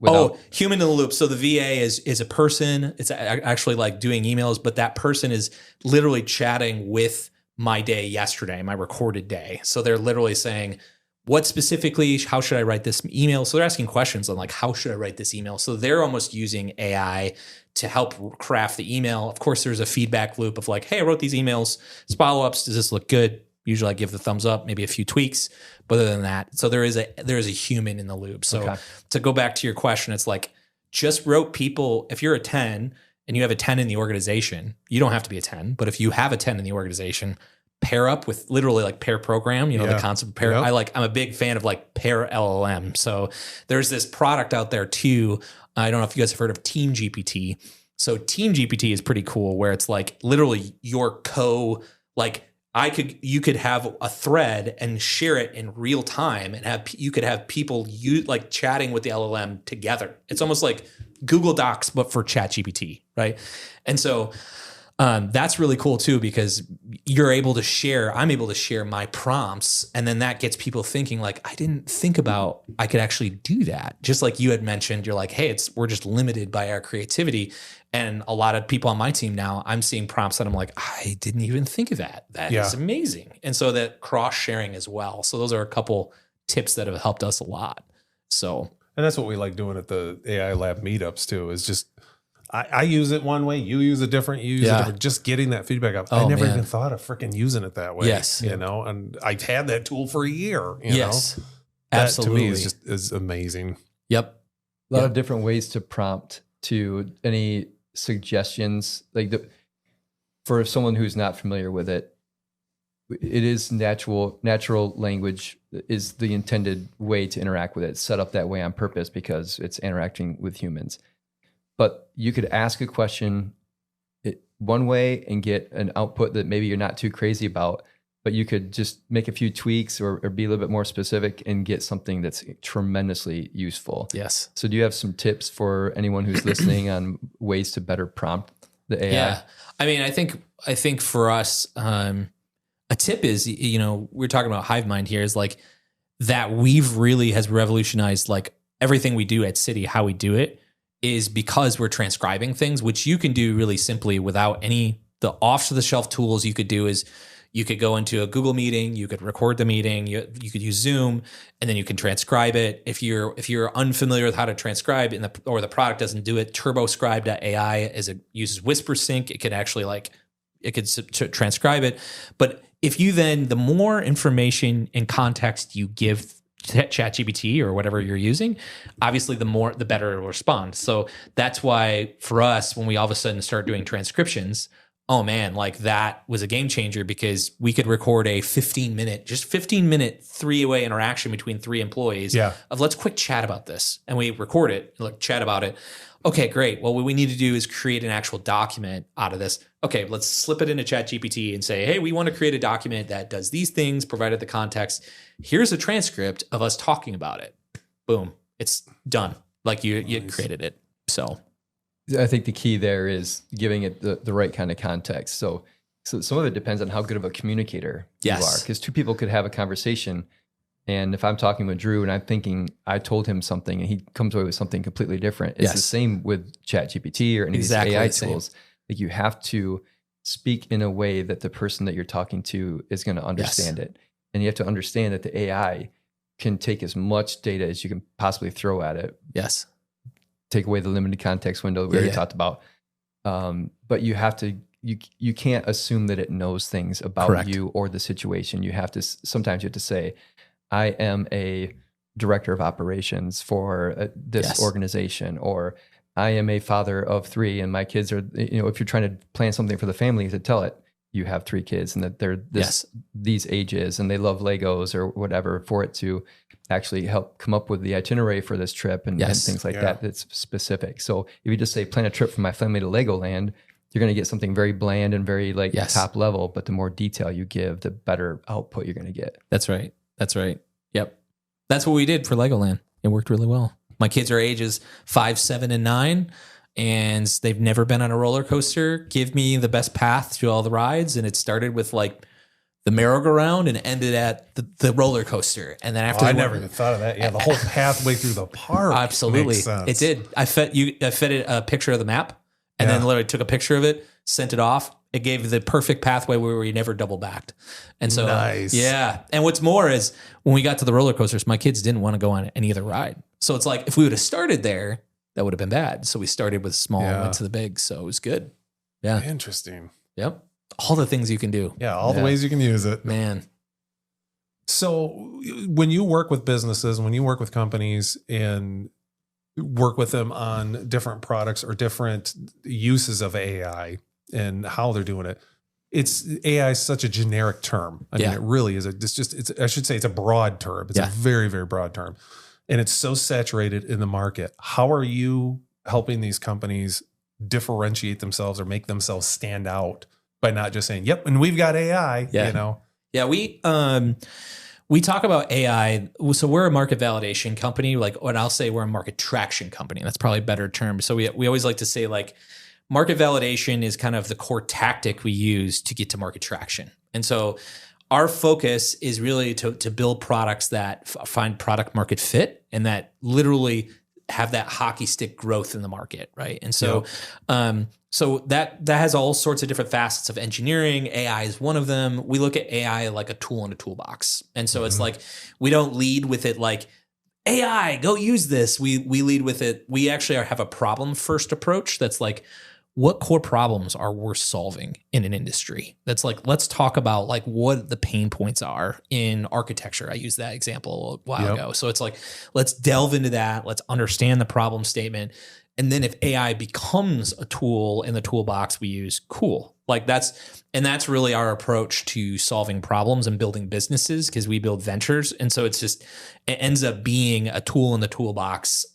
Human in the loop. So the VA is a person. It's actually like doing emails, but that person is literally chatting with my day yesterday, my recorded day. So they're literally saying, what specifically, how should I write this email? So they're asking questions on like, how should I write this email? So they're almost using AI to help craft the email. Of course, there's a feedback loop of like, hey, I wrote these emails, follow-ups, does this look good? Usually I give the thumbs up, maybe a few tweaks, but other than that, so there is a human in the loop. So to go back to your question, it's like, just rope people, if you're a 10 and you have a 10 in the organization, you don't have to be a 10, but if you have a 10 in the organization, pair up with literally like pair program, the concept of pair. Yep. I'm a big fan of like pair LLM. So there's this product out there too. I don't know if you guys have heard of Team GPT. So Team GPT is pretty cool where it's like literally your you could have a thread and share it in real time and you could have people like chatting with the LLM together. It's almost like Google Docs, but for Chat-GPT, right? And so that's really cool too, because you're able to share, I'm able to share my prompts. And then that gets people thinking like, I didn't think about, I could actually do that. Just like you had mentioned, you're like, hey, we're just limited by our creativity. And a lot of people on my team now, I'm seeing prompts that I'm like, I didn't even think of that. That is amazing. And so that cross sharing as well. So those are a couple tips that have helped us a lot. So, and that's what we like doing at the AI Lab meetups too, is just, I use it one way, you use it different, you use it different, just getting that feedback up. I never even thought of freaking using it that way. Yes. You know, and I've had that tool for a year, you know. That Absolutely. to me is amazing. Yep. A lot of different ways to prompt. To any suggestions, like for someone who's not familiar with it, it is natural language is the intended way to interact with it. It's set up that way on purpose because it's interacting with humans. But you could ask a question one way and get an output that maybe you're not too crazy about, but you could just make a few tweaks or be a little bit more specific and get something that's tremendously useful. Yes. So do you have some tips for anyone who's listening on ways to better prompt the AI? Yeah. I mean, I think for us, a tip is, you know, we're talking about hive mind here, is like that we've really has revolutionized like everything we do at City, how we do it is because we're transcribing things, which you can do really simply without the off the shelf tools you could do is you could go into a Google meeting, you could record the meeting, you could use Zoom, and then you can transcribe it. If you're unfamiliar with how to transcribe or the product doesn't do it, TurboScribe.ai uses WhisperSync. It could actually transcribe it. But if you then, the more information and context you give Chat-GPT or whatever you're using, obviously the better it'll respond. So that's why for us, when we all of a sudden start doing transcriptions, oh man, like that was a game changer because we could record a 15 minute 3-way interaction between 3 employees of let's quick chat about this. And we record it, like chat about it. Okay, great. Well, what we need to do is create an actual document out of this. Okay, let's slip it into ChatGPT and say, hey, we want to create a document that does these things, provided the context. Here's a transcript of us talking about it. Boom, it's done. Like you created it. So I think the key there is giving it the right kind of context. So some of it depends on how good of a communicator you are. Because 2 people could have a conversation. And if I'm talking with Drew and I'm thinking I told him something and he comes away with something completely different, it's the same with ChatGPT or any of these AI tools. Like you have to speak in a way that the person that you're talking to is going to understand it. And you have to understand that the AI can take as much data as you can possibly throw at it. Yes. Take away the limited context window we already talked about. But you have to, you can't assume that it knows things about you or the situation. You have to, sometimes you have to say, I am a director of operations for this organization, or I am a father of 3 and my kids are, you know, if you're trying to plan something for the family, you have to tell it you have 3 kids and that they're these ages and they love Legos or whatever, for it to actually help come up with the itinerary for this trip and things like that that's specific. So if you just say plan a trip for my family to Legoland, you're going to get something very bland and very top level, but the more detail you give, the better output you're going to get. That's right. Yep. That's what we did for Legoland. It worked really well. My kids are ages 5, 7, and 9, and they've never been on a roller coaster. Give me the best path to all the rides. And it started with like the merry-go-round and ended at the roller coaster. And then after I never even thought of that. Yeah, the whole pathway through the park. Absolutely. Makes sense. It did. I fed it a picture of the map and then literally took a picture of it, sent it off. It gave the perfect pathway where we never double backed. And so, yeah. And what's more is when we got to the roller coasters, my kids didn't want to go on any other ride. So it's like, if we would have started there, that would have been bad. So we started with small and went to the big. So it was good. Yeah. Interesting. Yep. All the things you can do. Yeah. All the ways you can use it. Man. So when you work with businesses, when you work with companies and work with them on different products or different uses of AI and how they're doing it, AI is such a generic term. I mean, it really is. I should say it's a broad term. It's a very, very broad term. And it's so saturated in the market. How are you helping these companies differentiate themselves or make themselves stand out by not just saying, yep, and we've got AI, you know? Yeah, we talk about AI. So we're a market validation company, and I'll say we're a market traction company. That's probably a better term. So we always like to say, like, market validation is kind of the core tactic we use to get to market traction. And so our focus is really to build products that find product market fit and that literally have that hockey stick growth in the market, right? And so, so that has all sorts of different facets of engineering. AI is one of them. We look at AI like a tool in a toolbox, and so it's like we don't lead with it like AI, go use this. We lead with it. We actually have a problem first approach. That's like, what core problems are worth solving in an industry? That's like, let's talk about like what the pain points are in architecture. I used that example a while ago. So it's like, let's delve into that. Let's understand the problem statement. And then if AI becomes a tool in the toolbox we use, cool. Like that's really our approach to solving problems and building businesses, because we build ventures. And so it ends up being a tool in the toolbox.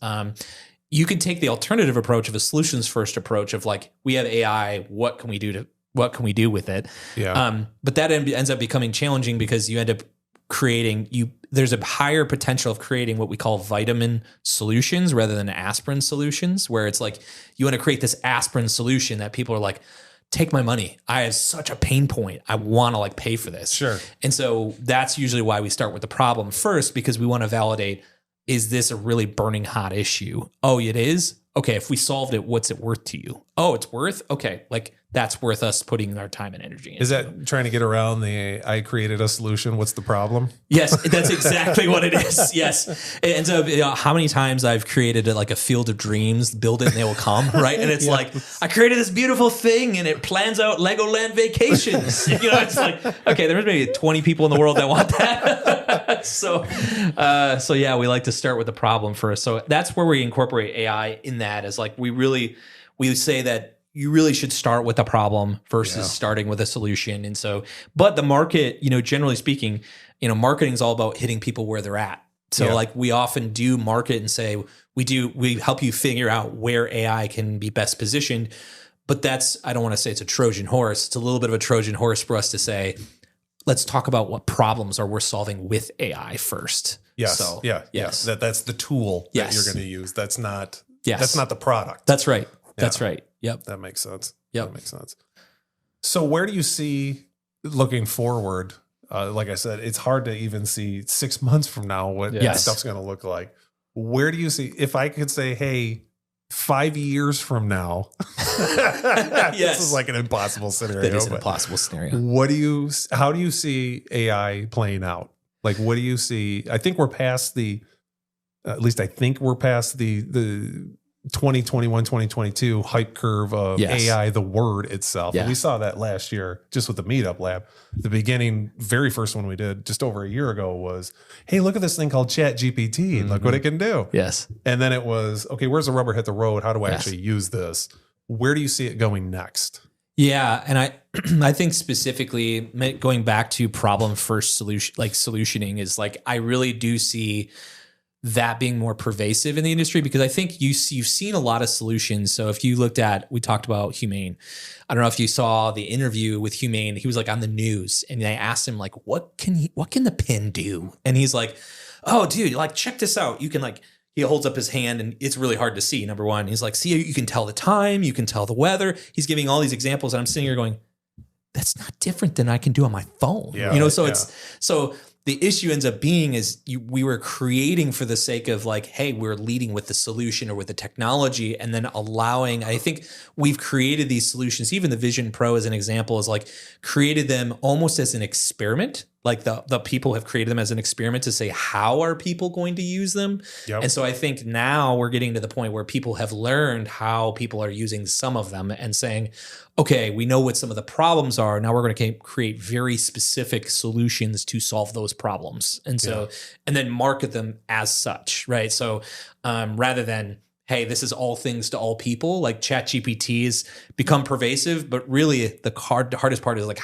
You could take the alternative approach of a solutions first approach of like, we have AI, what can we do with it? Yeah. But that ends up becoming challenging because you end up there's a higher potential of creating what we call vitamin solutions rather than aspirin solutions, where it's like, you want to create this aspirin solution that people are like, take my money. I have such a pain point. I want to like pay for this. Sure. And so that's usually why we start with the problem first, because we want to validate, is this a really burning hot issue? Oh, it is? Okay, if we solved it, what's it worth to you? Oh, it's worth? Okay, like that's worth us putting our time and energy into. Is that trying to get around I created a solution, what's the problem? Yes, that's exactly what it is. Yes. It ends up, how many times I've created like a field of dreams, build it and they will come, right? And it's like, I created this beautiful thing and it plans out Legoland vacations. It's like, okay, there's maybe 20 people in the world that want that. So yeah, we like to start with the problem first. So that's where we incorporate AI in that, is like, we say that you really should start with the problem versus starting with a solution. And so, but the market, generally speaking, marketing is all about hitting people where they're at. So like we often do market and say, we help you figure out where AI can be best positioned. But I don't want to say it's a Trojan horse. It's a little bit of a Trojan horse for us to say, let's talk about what problems are worth solving with AI first. Yes. So, yes. That's the tool that you're going to use. That's not the product. That's right. That's right. Yep. That makes sense. Yep. That makes sense. So where do you see, looking forward, like I said, it's hard to even see 6 months from now what stuff's going to look like. Where do you see, if I could say, hey, 5 years from now, this is like an impossible scenario. That is an impossible scenario. How do you see AI playing out? Like, what do you see? I think we're past the 2021, 2022 hype curve of AI, the word itself. And we saw that last year just with the Meetup Lab. The beginning, very first one we did just over a year ago was, hey, look at this thing called Chat-GPT and look what it can do. Yes. And then it was, okay, where's the rubber hit the road? How do I actually use this? Where do you see it going next? Yeah. And I think specifically going back to problem first solution, like solutioning, is like, I really do see that being more pervasive in the industry, because I think you've seen a lot of solutions. So if you we talked about Humane. I don't know if you saw the interview with Humane. He was like on the news and they asked him like, what can the pen do? And he's like, oh dude, like check this out. You can he holds up his hand and it's really hard to see. Number one, he's like, see, you can tell the time, you can tell the weather. He's giving all these examples and I'm sitting here going, that's not different than I can do on my phone. So the issue ends up being we were creating for the sake of like, hey, we're leading with the solution or with the technology, and then I think we've created these solutions. Even the Vision Pro as an example is like created them almost as an experiment. Like the people have created them as an experiment to say, how are people going to use them? Yep. And so I think now we're getting to the point where people have learned how people are using some of them and saying, okay, we know what some of the problems are. Now we're going to create very specific solutions to solve those problems. And so, and then market them as such, right? So rather than, hey, this is all things to all people, like Chat-GPT has become pervasive, but really the hardest part is like,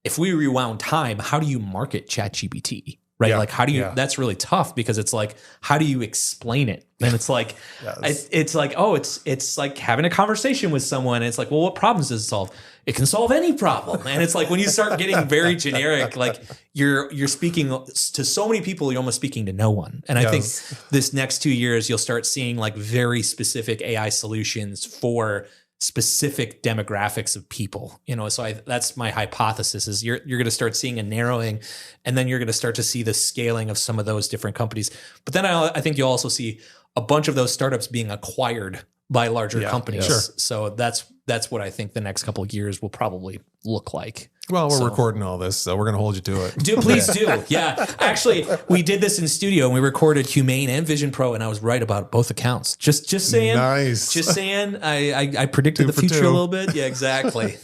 if we rewound time, how do you market Chat-GPT? Right. Yeah, like how do you, that's really tough because it's like, how do you explain it? And it's like, it's like, oh, it's like having a conversation with someone. And it's like, well, what problems does it solve? It can solve any problem. And it's like, when you start getting very generic, like you're speaking to so many people, you're almost speaking to no one. And I think this next 2 years, you'll start seeing like very specific AI solutions for specific demographics of people, so that's my hypothesis is you're going to start seeing a narrowing, and then you're going to start to see the scaling of some of those different companies. But then I think you'll also see a bunch of those startups being acquired by larger companies. Sure. So that's what I think the next couple of years will probably look like. Well, we're recording all this, so we're going to hold you to it. Please do. Yeah. Actually, we did this in studio and we recorded Humane and Vision Pro, and I was right about both accounts. Just saying. Nice. Just saying. I predicted the future a little bit. Yeah, exactly.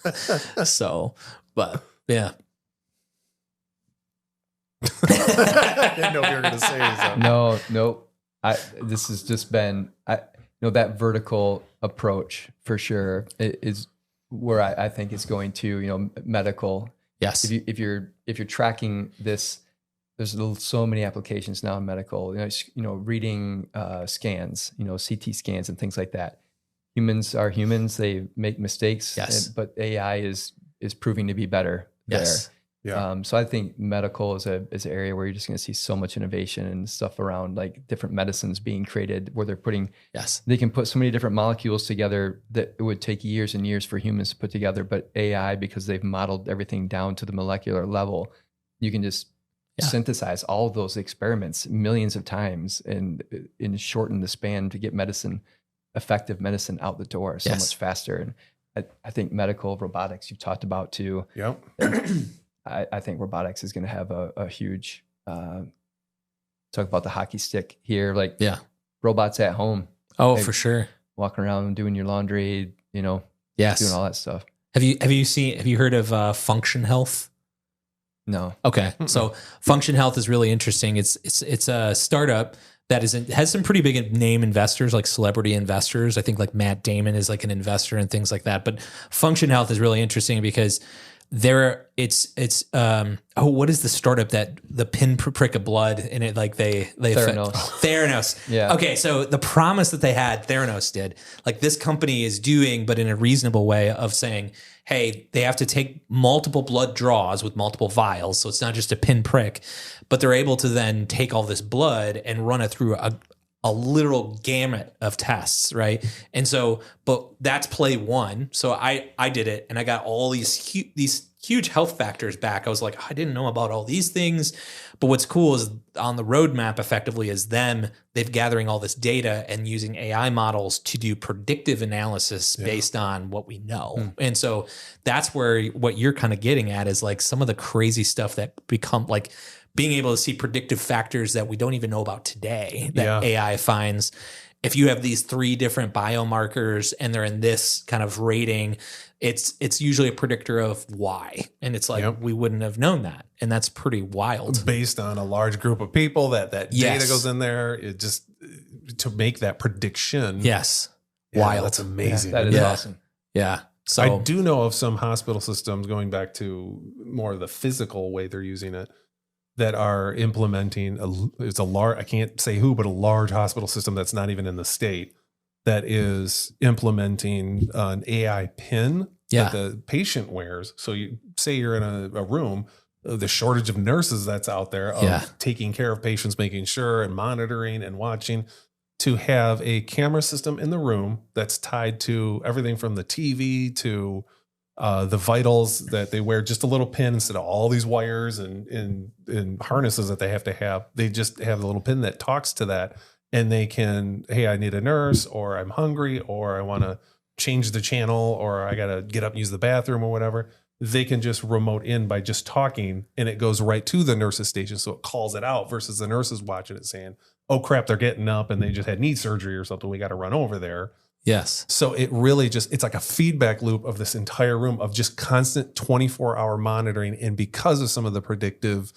But yeah. I didn't know if you were going to say something. No. This has just been, that vertical approach for sure is where I think it's going to, medical. Yes. If you're tracking this, there's so many applications now in medical, reading scans, CT scans and things like that. Humans are humans. They make mistakes, yes. But AI is proving to be better yes. there. Yeah. So I think medical is an area where you're just going to see so much innovation and stuff around like different medicines being created where they're putting, they can put so many different molecules together that it would take years and years for humans to put together. But AI, because they've modeled everything down to the molecular level, you can just synthesize all of those experiments millions of times and shorten the span to get effective medicine out the door so much faster. And I think medical robotics you've talked about too. Yep. I think robotics is going to have a huge, talk about the hockey stick here, like robots at home. Oh, for sure. Walking around doing your laundry, doing all that stuff. Have you heard of Function Health? No. Okay. So Function Health is really interesting. It's a startup that has some pretty big name investors, like celebrity investors. I think like Matt Damon is like an investor and things like that. But Function Health is really interesting because what is the startup that the pin prick of blood in it, like they Theranos. Yeah. Okay, so the promise that they had, Theranos did, like this company is doing, but in a reasonable way of saying, hey, they have to take multiple blood draws with multiple vials, so it's not just a pin prick, but they're able to then take all this blood and run it through a literal gamut of tests, right? And so, but that's play one. So I did it, and I got all these huge health factors back. I was like, I didn't know about all these things. But what's cool is on the roadmap effectively is they've gathering all this data and using AI models to do predictive analysis based on what we know. And so that's where what you're kind of getting at is like some of the crazy stuff that become like being able to see predictive factors that we don't even know about today that AI finds. If you have these 3 different biomarkers and they're in this kind of rating, it's usually a predictor of why. And it's like, we wouldn't have known that. And that's pretty wild. Based on a large group of people that data goes in there, it just to make that prediction. Yes. Wild. That's amazing. That is awesome. Yeah. So I do know of some hospital systems going back to more of the physical way they're using it that are implementing I can't say who, but a large hospital system that's not even in the state that is implementing an AI pin that the patient wears. So you say you're in a room, the shortage of nurses that's out there of taking care of patients, making sure and monitoring and watching, to have a camera system in the room that's tied to everything from the TV to the vitals that they wear, just a little pin instead of all these wires and harnesses that they have to have. They just have a little pin that talks to that, and they can, hey, I need a nurse, or I'm hungry, or I want to change the channel, or I got to get up and use the bathroom or whatever. They can just remote in by just talking, and it goes right to the nurse's station. So it calls it out versus the nurses watching it saying, oh crap, they're getting up and they just had knee surgery or something. We got to run over there. Yes. So it really it's like a feedback loop of this entire room of just constant 24-hour monitoring. And because of some of the predictive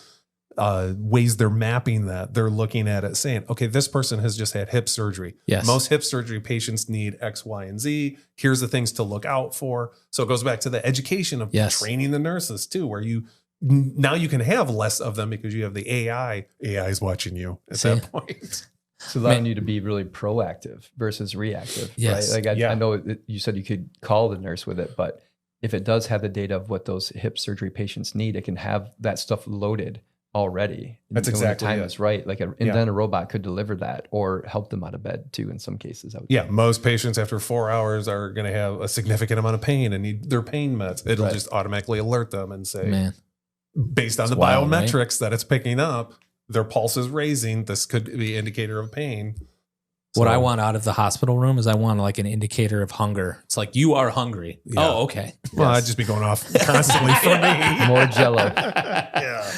ways they're mapping that, they're looking at it saying, okay, this person has just had hip surgery. Yes. Most hip surgery patients need X, Y, and Z. Here's the things to look out for. So it goes back to the education of training the nurses too, where now you can have less of them because you have the AI. AI is watching you at that point. It's allowing you to be really proactive versus reactive. Yes. Right? Like I know you said you could call the nurse with it, but if it does have the data of what those hip surgery patients need, it can have that stuff loaded already. That's And when exactly the time it. is right. Like, and then a robot could deliver that or help them out of bed too. In some cases, I would Yeah, think. most patients after 4 hours are going to have a significant amount of pain and need their pain meds. It'll just automatically alert them and say, Man. based on the wild, biometrics that it's picking up, their pulse is raising. This could be an indicator of pain. What I want out of the hospital room is I want like an indicator of hunger. It's like, you are hungry. Yeah. Oh, okay. Well, I'd just be going off constantly for me. More Jello. Yeah.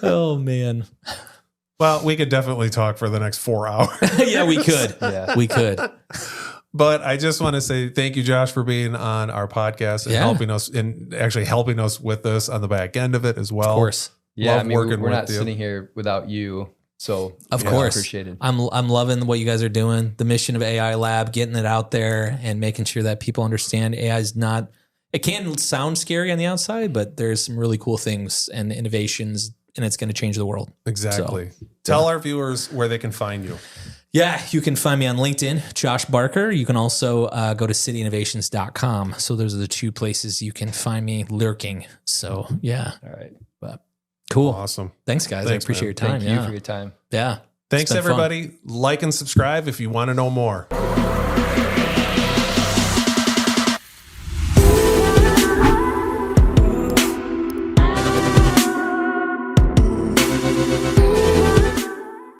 Oh, man. Well, we could definitely talk for the next 4 hours. Yeah, we could. Yeah. We could. But I just want to say thank you, Josh, for being on our podcast and helping us and actually helping us with this on the back end of it as well. Of course. Yeah, Love I mean, working we're with not you. sitting here without you. So Of course. appreciated. I'm loving what you guys are doing. The mission of AI Lab, getting it out there and making sure that people understand AI is not, it can sound scary on the outside, but there's some really cool things and innovations, and it's going to change the world. Exactly. Tell our viewers where they can find you. Yeah, you can find me on LinkedIn, Josh Barker. You can also go to cityinnovations.com. So those are the two places you can find me lurking. So yeah. All right. But cool. Awesome. Thanks, guys. Thanks, I appreciate man. your time. Thank you for your time. Yeah. Thanks, It's been fun. everybody. Like and subscribe if you want to know more.